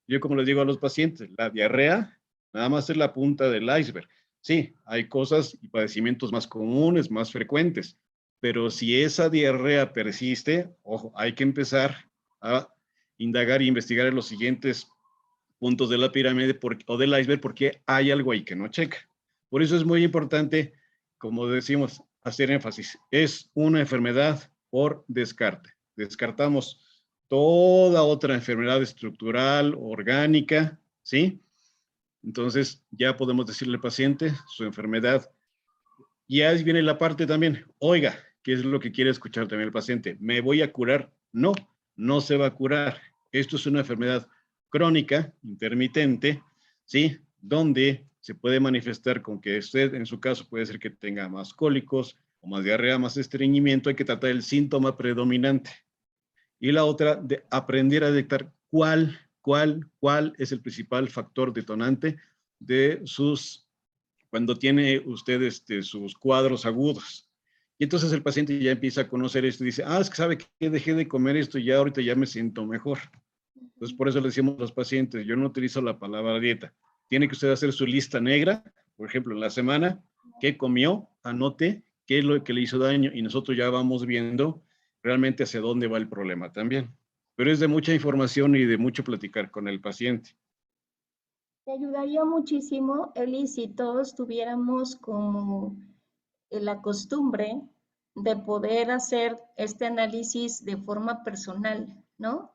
Yo como les digo a los pacientes, la diarrea nada más es la punta del iceberg. Sí, hay cosas y padecimientos más comunes, más frecuentes, pero si esa diarrea persiste, ojo, hay que empezar a indagar e investigar en los siguientes puntos de la pirámide o del iceberg porque hay algo ahí que no checa. Por eso es muy importante, como decimos, hacer énfasis. Es una enfermedad por descarte. Descartamos toda otra enfermedad estructural, orgánica, ¿sí? Entonces ya podemos decirle al paciente su enfermedad. Y ahí viene la parte también, oiga, ¿qué es lo que quiere escuchar también el paciente? ¿Me voy a curar? No, no se va a curar. Esto es una enfermedad crónica, intermitente, ¿sí? Donde se puede manifestar con que usted, en su caso, puede ser que tenga más cólicos o más diarrea, más estreñimiento. Hay que tratar el síntoma predominante. Y la otra, de aprender a detectar cuál es el principal factor detonante de cuando tiene usted sus cuadros agudos. Y entonces el paciente ya empieza a conocer esto y dice, es que sabe que dejé de comer esto y ya ahorita ya me siento mejor. Entonces por eso le decimos a los pacientes, yo no utilizo la palabra dieta. Tiene que usted hacer su lista negra, por ejemplo, en la semana, qué comió, anote qué es lo que le hizo daño y nosotros ya vamos viendo realmente hacia dónde va el problema también. Pero es de mucha información y de mucho platicar con el paciente. Te ayudaría muchísimo, Eli, si todos tuviéramos como la costumbre de poder hacer este análisis de forma personal, ¿no?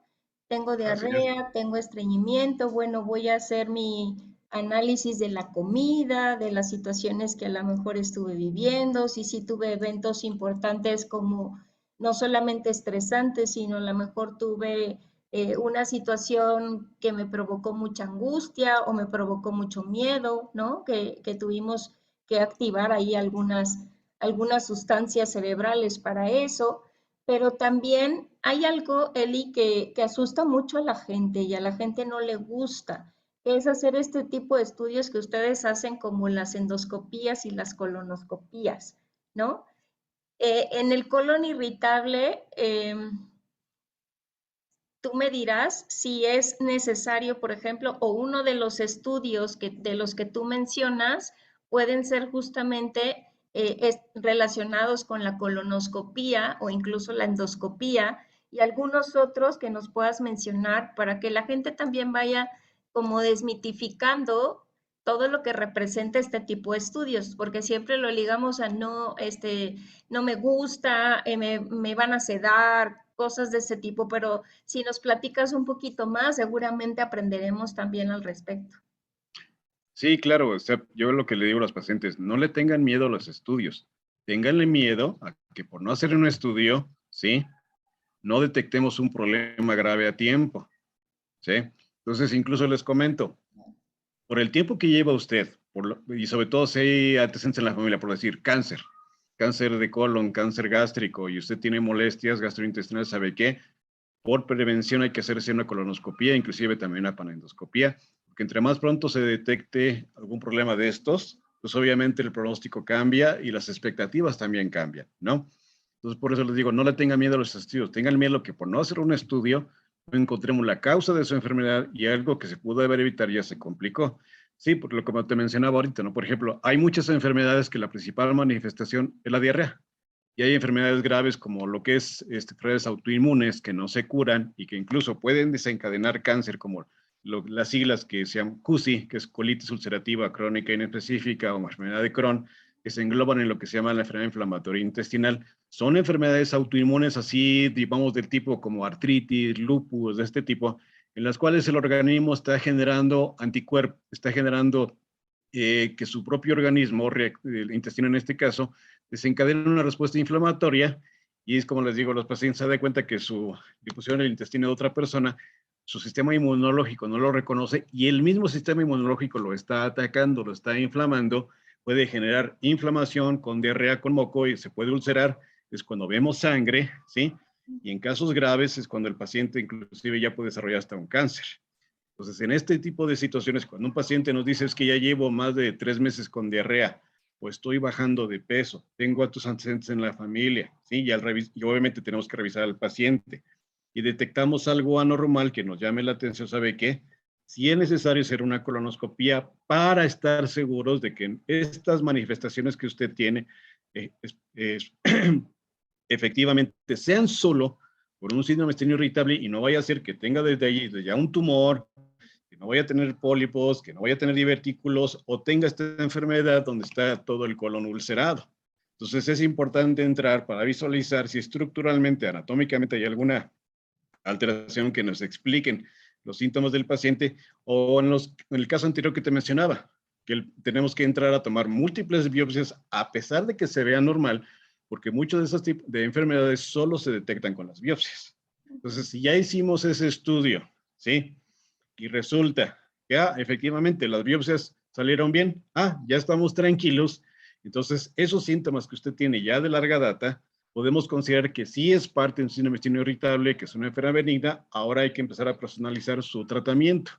Tengo Así es. diarrea, tengo estreñimiento, bueno, voy a hacer mi análisis de la comida, de las situaciones que a lo mejor estuve viviendo, si sí tuve eventos importantes como no solamente estresantes, sino a lo mejor tuve una situación que me provocó mucha angustia o me provocó mucho miedo, ¿no? Que tuvimos que activar ahí algunas sustancias cerebrales para eso, pero también hay algo, Eli, que asusta mucho a la gente y a la gente no le gusta, que es hacer este tipo de estudios que ustedes hacen como las endoscopías y las colonoscopías, ¿no? En el colon irritable, tú me dirás si es necesario, por ejemplo, o uno de los estudios de los que tú mencionas pueden ser justamente relacionados con la colonoscopía o incluso la endoscopía y algunos otros que nos puedas mencionar para que la gente también vaya como desmitificando todo lo que representa este tipo de estudios, porque siempre lo ligamos a no, no me gusta, me van a sedar, cosas de ese tipo, pero si nos platicas un poquito más, seguramente aprenderemos también al respecto. Sí, claro, o sea, yo lo que le digo a los pacientes, no le tengan miedo a los estudios, ténganle miedo a que por no hacer un estudio, ¿sí? No detectemos un problema grave a tiempo, ¿sí? Entonces, incluso les comento, por el tiempo que lleva usted, y sobre todo si hay antecedentes en la familia, por decir cáncer, cáncer de colon, cáncer gástrico, y usted tiene molestias gastrointestinales, ¿sabe qué? Por prevención hay que hacerse una colonoscopía, inclusive también una panendoscopía, porque entre más pronto se detecte algún problema de estos, pues obviamente el pronóstico cambia y las expectativas también cambian, ¿no? Entonces, por eso les digo, no le tengan miedo a los estudios, tengan miedo que por no hacer un estudio, no encontremos la causa de su enfermedad y algo que se pudo haber evitado ya se complicó. Sí, por lo como te mencionaba ahorita, ¿no? Por ejemplo, hay muchas enfermedades que la principal manifestación es la diarrea. Y hay enfermedades graves como lo que es enfermedades autoinmunes que no se curan y que incluso pueden desencadenar cáncer, como las siglas que se llaman CUSI, que es colitis ulcerativa crónica inespecífica o enfermedad de Crohn, que se engloban en lo que se llama la enfermedad inflamatoria intestinal. Son enfermedades autoinmunes así, digamos, del tipo como artritis, lupus, de este tipo, en las cuales el organismo está generando anticuerpos, está generando que su propio organismo, el intestino en este caso, desencadena una respuesta inflamatoria y es como les digo, los pacientes se dan cuenta que su difusión en el intestino de otra persona, su sistema inmunológico no lo reconoce y el mismo sistema inmunológico lo está atacando, lo está inflamando, puede generar inflamación con diarrea, con moco y se puede ulcerar, es cuando vemos sangre, ¿sí? Y en casos graves es cuando el paciente inclusive ya puede desarrollar hasta un cáncer. Entonces, en este tipo de situaciones, cuando un paciente nos dice es que ya llevo más de 3 meses con diarrea, o estoy bajando de peso, tengo a tus antecedentes en la familia, ¿sí? Y obviamente tenemos que revisar al paciente. Y detectamos algo anormal que nos llame la atención, ¿sabe qué? Si es necesario hacer una colonoscopía para estar seguros de que estas manifestaciones que usted tiene efectivamente sean solo por un síndrome intestinal irritable y no vaya a ser que tenga desde allí desde ya un tumor, que no vaya a tener pólipos, que no vaya a tener divertículos o tenga esta enfermedad donde está todo el colon ulcerado. Entonces es importante entrar para visualizar si estructuralmente, anatómicamente hay alguna alteración que nos expliquen los síntomas del paciente o en el caso anterior que te mencionaba, que tenemos que entrar a tomar múltiples biopsias a pesar de que se vea normal, porque muchos de esos tipos de enfermedades solo se detectan con las biopsias. Entonces, si ya hicimos ese estudio, ¿sí? Y resulta que efectivamente las biopsias salieron bien, ya estamos tranquilos. Entonces, esos síntomas que usted tiene ya de larga data, podemos considerar que sí es parte de un síndrome intestinal irritable, que es una enfermedad benigna, ahora hay que empezar a personalizar su tratamiento.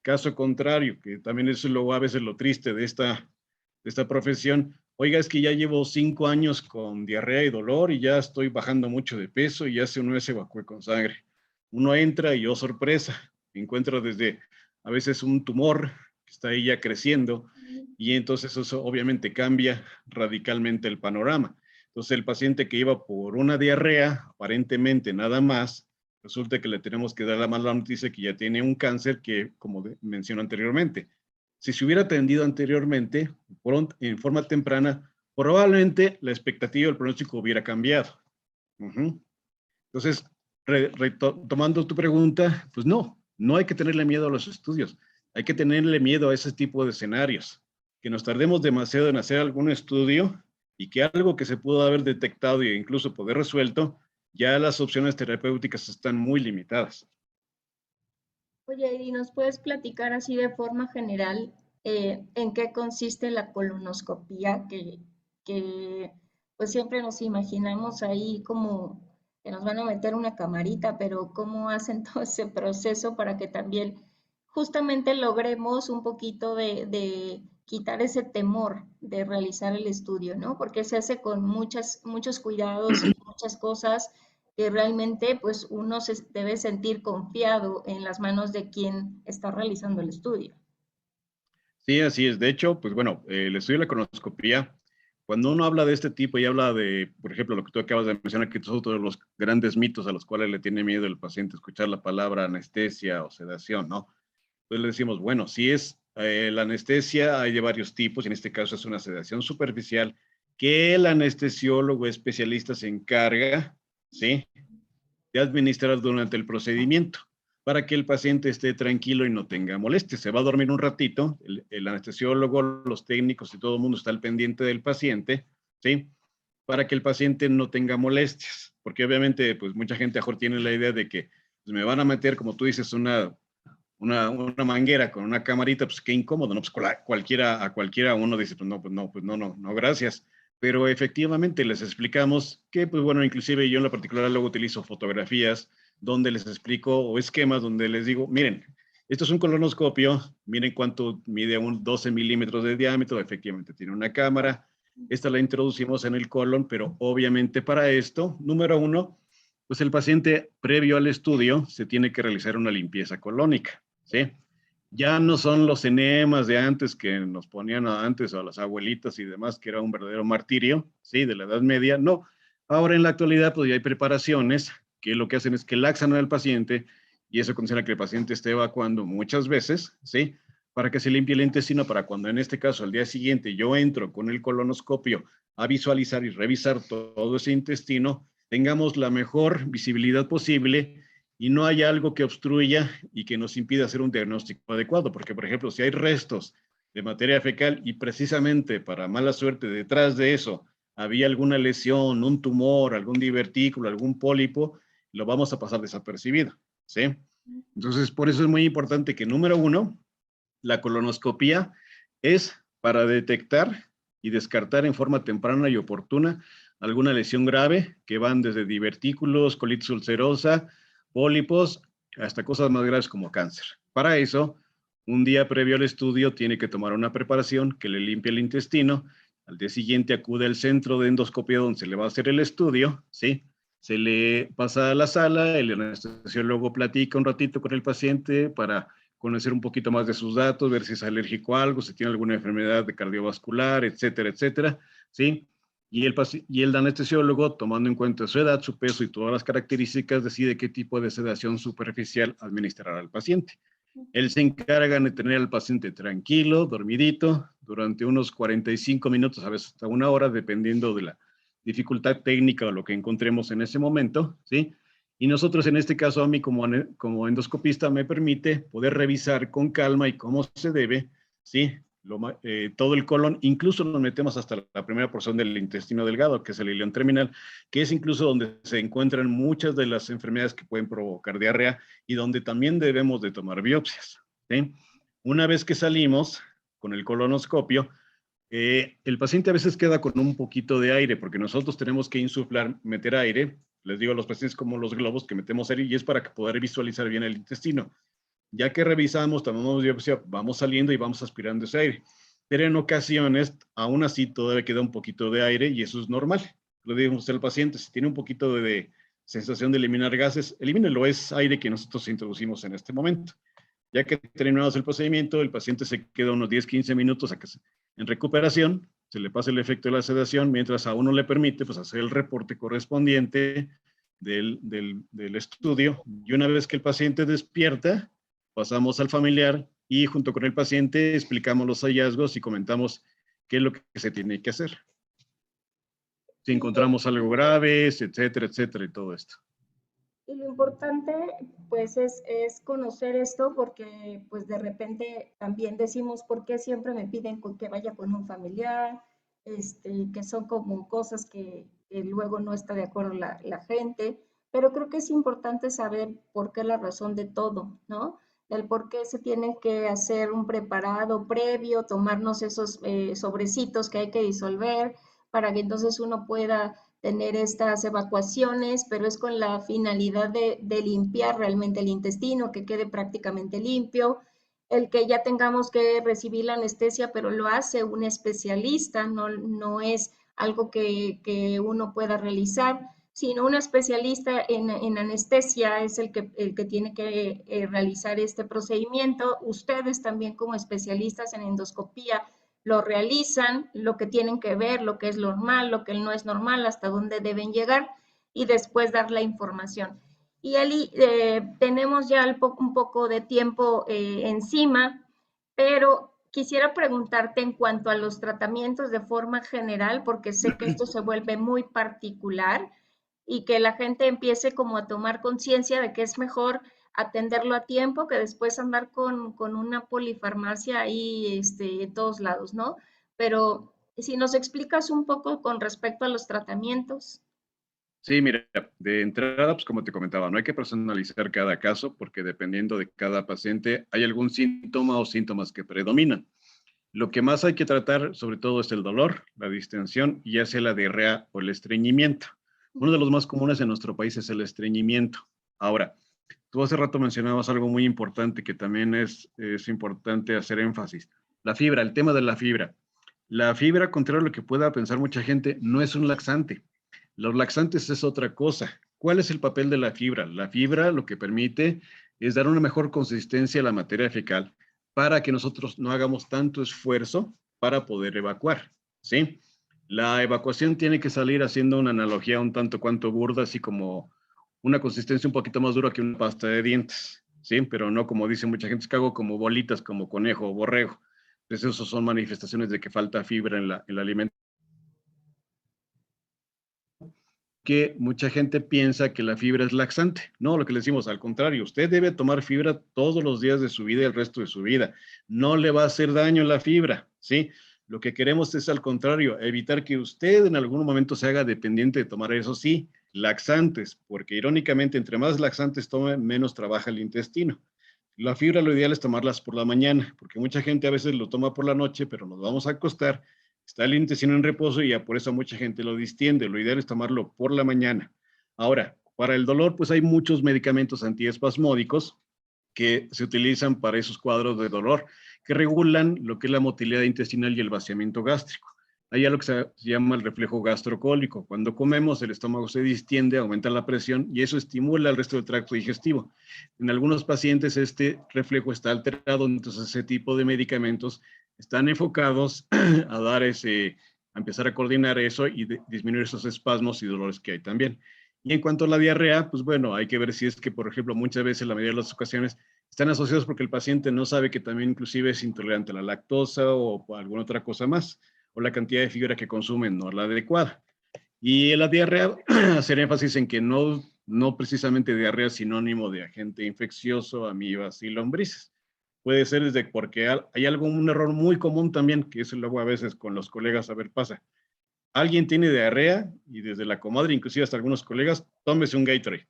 Caso contrario, que también es a veces lo triste de esta profesión, oiga, es que ya llevo 5 años con diarrea y dolor y ya estoy bajando mucho de peso y ya se uno se evacúe con sangre. Uno entra y, oh sorpresa, encuentra desde a veces un tumor que está ahí ya creciendo y entonces eso obviamente cambia radicalmente el panorama. Entonces el paciente que iba por una diarrea, aparentemente nada más, resulta que le tenemos que dar la mala noticia que ya tiene un cáncer que, como mencioné anteriormente, si se hubiera atendido anteriormente, en forma temprana, probablemente la expectativa del pronóstico hubiera cambiado. Entonces, tomando tu pregunta, pues no hay que tenerle miedo a los estudios, hay que tenerle miedo a ese tipo de escenarios, que nos tardemos demasiado en hacer algún estudio y que algo que se pudo haber detectado e incluso poder resuelto, ya las opciones terapéuticas están muy limitadas. Oye, ¿y nos puedes platicar así de forma general en qué consiste la colonoscopía? Que pues siempre nos imaginamos ahí como que nos van a meter una camarita, pero ¿cómo hacen todo ese proceso para que también justamente logremos un poquito de quitar ese temor de realizar el estudio, ¿no? Porque se hace con muchos cuidados y muchas cosas que realmente pues uno se debe sentir confiado en las manos de quien está realizando el estudio. Sí, así es. De hecho, pues bueno, el estudio de la colonoscopía, cuando uno habla de este tipo y habla de, por ejemplo, lo que tú acabas de mencionar, que son todos los grandes mitos a los cuales le tiene miedo el paciente, escuchar la palabra anestesia o sedación, ¿no? Entonces le decimos, bueno, si es la anestesia, hay de varios tipos, y en este caso es una sedación superficial, que el anestesiólogo especialista se encarga, ¿sí?, de administrar durante el procedimiento para que el paciente esté tranquilo y no tenga molestias. Se va a dormir un ratito, el anestesiólogo, los técnicos y todo el mundo está al pendiente del paciente, ¿sí? Para que el paciente no tenga molestias, porque obviamente pues mucha gente mejor tiene la idea de que pues, me van a meter, como tú dices, una manguera con una camarita, pues qué incómodo, ¿no? Pues a cualquiera uno dice, pues no, gracias. Pero efectivamente les explicamos que, pues bueno, inclusive yo en lo particular luego utilizo fotografías donde les explico o esquemas donde les digo, miren, esto es un colonoscopio, miren cuánto mide un 12 milímetros de diámetro, efectivamente tiene una cámara, esta la introducimos en el colon, pero obviamente para esto, número uno, pues el paciente previo al estudio se tiene que realizar una limpieza colónica. ¿Sí? Ya no son los enemas de antes que nos ponían antes a las abuelitas y demás, que era un verdadero martirio, ¿sí? De la Edad Media. No, ahora en la actualidad pues ya hay preparaciones que lo que hacen es que laxan al paciente y eso condiciona que el paciente esté evacuando muchas veces, ¿sí? Para que se limpie el intestino, para cuando en este caso al día siguiente yo entro con el colonoscopio a visualizar y revisar todo ese intestino, tengamos la mejor visibilidad posible y no haya algo que obstruya y que nos impida hacer un diagnóstico adecuado. Porque, por ejemplo, si hay restos de materia fecal y precisamente para mala suerte detrás de eso había alguna lesión, un tumor, algún divertículo, algún pólipo, lo vamos a pasar desapercibido, ¿sí? Entonces, por eso es muy importante que, número uno, la colonoscopía es para detectar y descartar en forma temprana y oportuna alguna lesión grave que van desde divertículos, colitis ulcerosa, pólipos, hasta cosas más graves como cáncer. Para eso, un día previo al estudio tiene que tomar una preparación que le limpie el intestino. Al día siguiente acude al centro de endoscopia donde se le va a hacer el estudio, ¿sí? Se le pasa a la sala, el anestesiólogo platica un ratito con el paciente para conocer un poquito más de sus datos, ver si es alérgico a algo, si tiene alguna enfermedad de cardiovascular, etcétera, etcétera, ¿sí? Y el anestesiólogo, tomando en cuenta su edad, su peso y todas las características, decide qué tipo de sedación superficial administrar al paciente. Él se encarga de tener al paciente tranquilo, dormidito, durante unos 45 minutos, a veces hasta una hora, dependiendo de la dificultad técnica o lo que encontremos en ese momento, ¿sí? Y nosotros, en este caso, a mí como endoscopista, me permite poder revisar con calma y cómo se debe, ¿sí? Todo el colon, incluso nos metemos hasta la primera porción del intestino delgado, que es el ileón terminal, que es incluso donde se encuentran muchas de las enfermedades que pueden provocar diarrea y donde también debemos de tomar biopsias, ¿sí? Una vez que salimos con el colonoscopio, el paciente a veces queda con un poquito de aire porque nosotros tenemos que insuflar, meter aire, les digo a los pacientes como los globos que metemos aire y es para que poder visualizar bien el intestino. Ya que revisamos, tomamos biopsia, vamos saliendo y vamos aspirando ese aire. Pero en ocasiones, aún así, todavía queda un poquito de aire y eso es normal. Lo decimos al paciente, si tiene un poquito de sensación de eliminar gases, elimínelo, es aire que nosotros introducimos en este momento. Ya que terminamos el procedimiento, el paciente se queda unos 10-15 minutos en recuperación, se le pasa el efecto de la sedación, mientras a uno le permite pues, hacer el reporte correspondiente del estudio. Y una vez que el paciente despierta, pasamos al familiar y junto con el paciente explicamos los hallazgos y comentamos qué es lo que se tiene que hacer. Si Y, encontramos algo grave, etcétera, etcétera, y todo esto. y lo importante, pues, es conocer esto porque, pues, de repente también decimos, ¿por qué siempre me piden que vaya con un familiar? Que son como cosas que luego no está de acuerdo la gente, pero creo que es importante saber por qué la razón de todo, ¿no? del por qué se tiene que hacer un preparado previo, tomarnos esos sobrecitos que hay que disolver para que entonces uno pueda tener estas evacuaciones, pero es con la finalidad de limpiar realmente el intestino, que quede prácticamente limpio, el que ya tengamos que recibir la anestesia, pero lo hace un especialista, no es algo que uno pueda realizar, sino un especialista en anestesia es el que tiene que realizar este procedimiento. Ustedes también como especialistas en endoscopía lo realizan, lo que tienen que ver, lo que es normal, lo que no es normal, hasta dónde deben llegar y después dar la información. Y Eli, tenemos ya un poco de tiempo encima, pero quisiera preguntarte en cuanto a los tratamientos de forma general, porque sé que esto se vuelve muy particular y que la gente empiece como a tomar conciencia de que es mejor atenderlo a tiempo que después andar con una polifarmacia ahí en todos lados, ¿no? Pero si nos explicas un poco con respecto a los tratamientos. Sí, mira, de entrada, pues como te comentaba, no hay que personalizar cada caso porque dependiendo de cada paciente hay algún síntoma o síntomas que predominan. Lo que más hay que tratar, sobre todo, es el dolor, la distensión y ya sea la diarrea o el estreñimiento. Uno de los más comunes en nuestro país es el estreñimiento. Ahora, tú hace rato mencionabas algo muy importante que también es importante hacer énfasis. La fibra, el tema de la fibra. La fibra, contrario a lo que pueda pensar mucha gente, no es un laxante. Los laxantes es otra cosa. ¿Cuál es el papel de la fibra? La fibra lo que permite es dar una mejor consistencia a la materia fecal para que nosotros no hagamos tanto esfuerzo para poder evacuar, ¿sí? La evacuación tiene que salir haciendo una analogía un tanto cuanto burda, así como una consistencia un poquito más dura que una pasta de dientes, ¿sí? Pero no como dice mucha gente, es que hago como bolitas, como conejo o borrego. Entonces, esos son manifestaciones de que falta fibra en la alimentación. Que mucha gente piensa que la fibra es laxante. No, lo que le decimos, al contrario, usted debe tomar fibra todos los días de su vida y el resto de su vida. No le va a hacer daño la fibra, ¿sí? Lo que queremos es, al contrario, evitar que usted en algún momento se haga dependiente de tomar, eso sí, laxantes, porque irónicamente, entre más laxantes tome, menos trabaja el intestino. La fibra lo ideal es tomarlas por la mañana, porque mucha gente a veces lo toma por la noche, pero nos vamos a acostar, está el intestino en reposo y ya por eso mucha gente lo distiende. Lo ideal es tomarlo por la mañana. Ahora, para el dolor, pues hay muchos medicamentos antiespasmódicos que se utilizan para esos cuadros de dolor, que regulan lo que es la motilidad intestinal y el vaciamiento gástrico. Hay algo que se llama el reflejo gastrocólico. Cuando comemos, el estómago se distiende, aumenta la presión y eso estimula el resto del tracto digestivo. En algunos pacientes este reflejo está alterado, entonces ese tipo de medicamentos están enfocados a dar a empezar a coordinar eso y disminuir esos espasmos y dolores que hay también. Y en cuanto a la diarrea, pues bueno, hay que ver si es que, por ejemplo, muchas veces, la mayoría de las ocasiones, están asociados porque el paciente no sabe que también inclusive es intolerante a la lactosa o alguna otra cosa más, o la cantidad de fibra que consumen no es la adecuada. Y la diarrea, hacer énfasis en que no precisamente diarrea es sinónimo de agente infeccioso, amibas y lombrices. Puede ser desde porque hay un error muy común también, que eso luego a veces con los colegas a ver pasa. Alguien tiene diarrea y desde la comadre, inclusive hasta algunos colegas, tómese un Gatorade.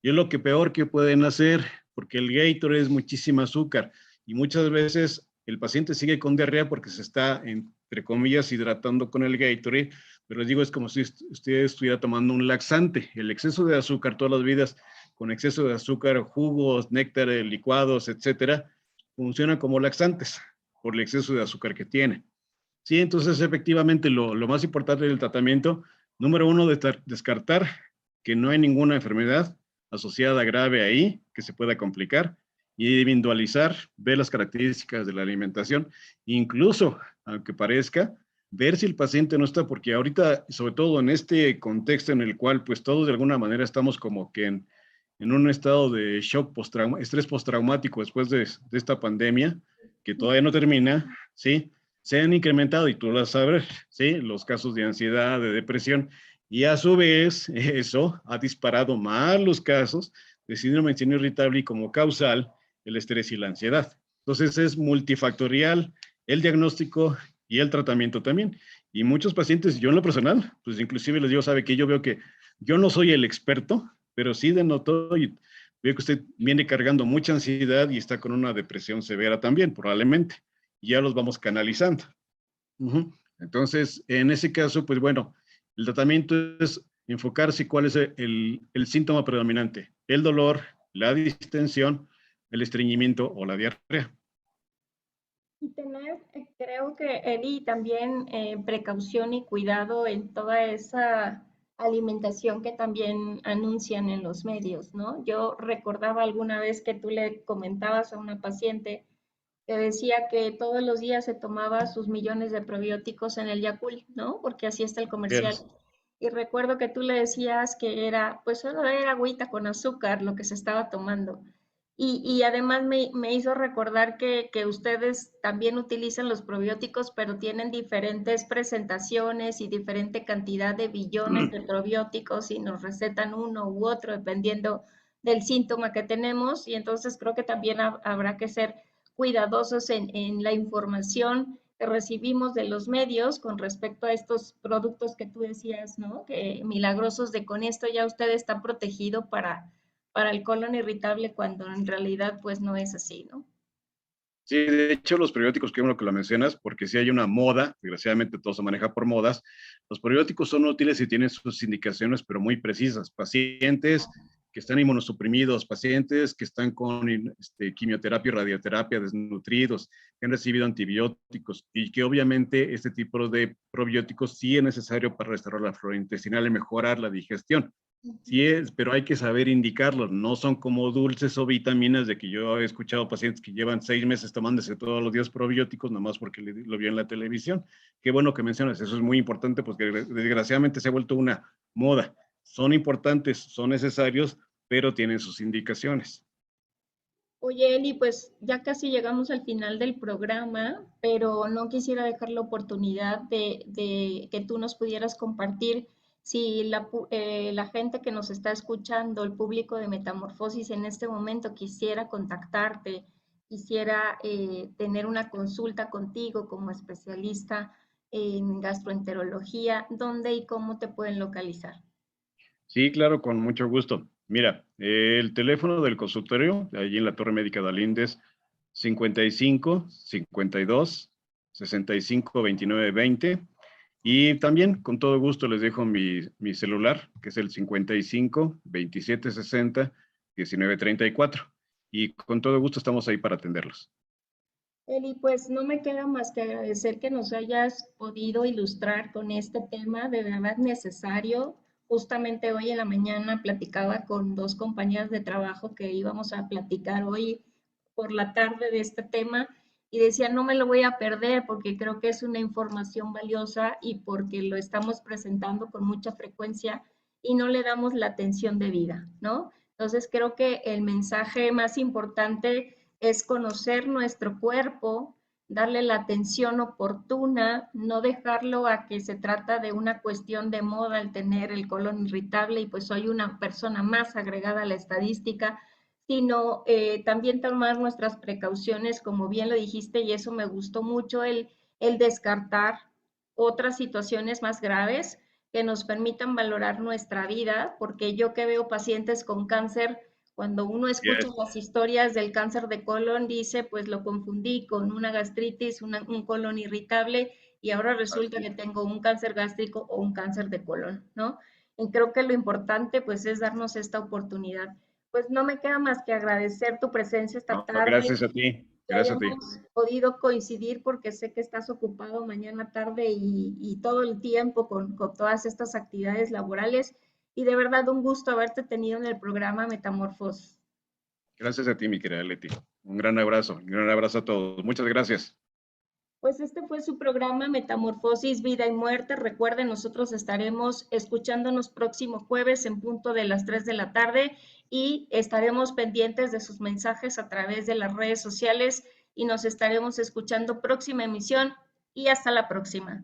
Y es lo que peor que pueden hacer, porque el Gatorade es muchísima azúcar y muchas veces el paciente sigue con diarrea porque se está, entre comillas, hidratando con el Gatorade, pero les digo, es como si usted estuviera tomando un laxante. El exceso de azúcar, todas las vidas con exceso de azúcar, jugos, néctar, licuados, etcétera, funcionan como laxantes por el exceso de azúcar que tienen. Sí, entonces efectivamente lo más importante del tratamiento, número uno, descartar que no hay ninguna enfermedad asociada grave ahí que se pueda complicar y individualizar, ver las características de la alimentación, incluso, aunque parezca, ver si el paciente no está, porque ahorita, sobre todo en este contexto en el cual pues todos de alguna manera estamos como que en un estado de shock estrés postraumático después de esta pandemia, que todavía no termina, ¿sí? Se han incrementado, y tú lo sabes, ¿sí? Los casos de ansiedad, de depresión, y a su vez eso ha disparado más los casos de síndrome de intestino irritable y como causal el estrés y la ansiedad. Entonces es multifactorial el diagnóstico y el tratamiento también. Y muchos pacientes, yo en lo personal, pues inclusive les digo, sabe que yo veo que yo no soy el experto, pero sí denoto veo que usted viene cargando mucha ansiedad y está con una depresión severa también, probablemente. Y ya los vamos canalizando. Entonces, en ese caso, pues bueno, el tratamiento es enfocarse cuál es el síntoma predominante, el dolor, la distensión, el estreñimiento o la diarrea. Y tener, creo que, Eli, también precaución y cuidado en toda esa alimentación que también anuncian en los medios, ¿no? Yo recordaba alguna vez que tú le comentabas a una paciente que decía que todos los días se tomaba sus millones de probióticos en el Yakult, ¿no? Porque así está el comercial. Yes. Y recuerdo que tú le decías que era, pues solo era agüita con azúcar lo que se estaba tomando. Y además me hizo recordar que ustedes también utilizan los probióticos, pero tienen diferentes presentaciones y diferente cantidad de billones de probióticos y nos recetan uno u otro dependiendo del síntoma que tenemos. Y entonces creo que también habrá que ser cuidadosos en la información que recibimos de los medios con respecto a estos productos que tú decías, ¿no? Que milagrosos de con esto ya usted está protegido para el colon irritable cuando en realidad pues no es así, ¿no? Sí, de hecho, los probióticos, qué bueno que lo mencionas, porque si hay una moda, desgraciadamente todo se maneja por modas, los probióticos son útiles y tienen sus indicaciones, pero muy precisas. Pacientes que están inmunosuprimidos, pacientes que están con quimioterapia y radioterapia, desnutridos, que han recibido antibióticos y que obviamente este tipo de probióticos sí es necesario para restaurar la flora intestinal y mejorar la digestión. Sí es, pero hay que saber indicarlos. No son como dulces o vitaminas de que yo he escuchado pacientes que llevan 6 meses tomándose todos los días probióticos, nomás porque lo vio en la televisión. Qué bueno que mencionas, eso es muy importante porque desgraciadamente se ha vuelto una moda. Son importantes, son necesarios, pero tienen sus indicaciones. Oye, Eli, pues ya casi llegamos al final del programa, pero no quisiera dejar la oportunidad de que tú nos pudieras compartir si la gente que nos está escuchando, el público de Metamorfosis en este momento quisiera contactarte, quisiera tener una consulta contigo como especialista en gastroenterología, ¿dónde y cómo te pueden localizar? Sí, claro, con mucho gusto. Mira, el teléfono del consultorio, allí en la Torre Médica de Alíndez, 55 52 65 29 20. Y también, con todo gusto, les dejo mi celular, que es el 55 27 60 19 34. Y con todo gusto estamos ahí para atenderlos. Eli, pues no me queda más que agradecer que nos hayas podido ilustrar con este tema de verdad necesario. Justamente hoy en la mañana platicaba con dos compañeras de trabajo que íbamos a platicar hoy por la tarde de este tema y decía, no me lo voy a perder porque creo que es una información valiosa y porque lo estamos presentando con mucha frecuencia y no le damos la atención debida, ¿no? Entonces creo que el mensaje más importante es conocer nuestro cuerpo, darle la atención oportuna, no dejarlo a que se trata de una cuestión de moda el tener el colon irritable y pues soy una persona más agregada a la estadística, sino también tomar nuestras precauciones, como bien lo dijiste, y eso me gustó mucho, el descartar otras situaciones más graves que nos permitan valorar nuestra vida, porque yo que veo pacientes con cáncer, cuando uno escucha Yes. las historias del cáncer de colon, dice, pues lo confundí con una gastritis, un colon irritable, y ahora resulta Así. que tengo un cáncer gástrico o un cáncer de colon, ¿no? Y creo que lo importante, pues, es darnos esta oportunidad. Pues no me queda más que agradecer tu presencia esta No, tarde, gracias a ti. que Gracias a ti. hayamos podido coincidir porque sé que estás ocupado mañana tarde y todo el tiempo con todas estas actividades laborales. Y de verdad un gusto haberte tenido en el programa Metamorfosis. Gracias a ti, mi querida Leti. Un gran abrazo a todos. Muchas gracias. Pues este fue su programa Metamorfosis, Vida y Muerte. Recuerden, nosotros estaremos escuchándonos próximo jueves en punto de las 3 de la tarde y estaremos pendientes de sus mensajes a través de las redes sociales y nos estaremos escuchando próxima emisión y hasta la próxima.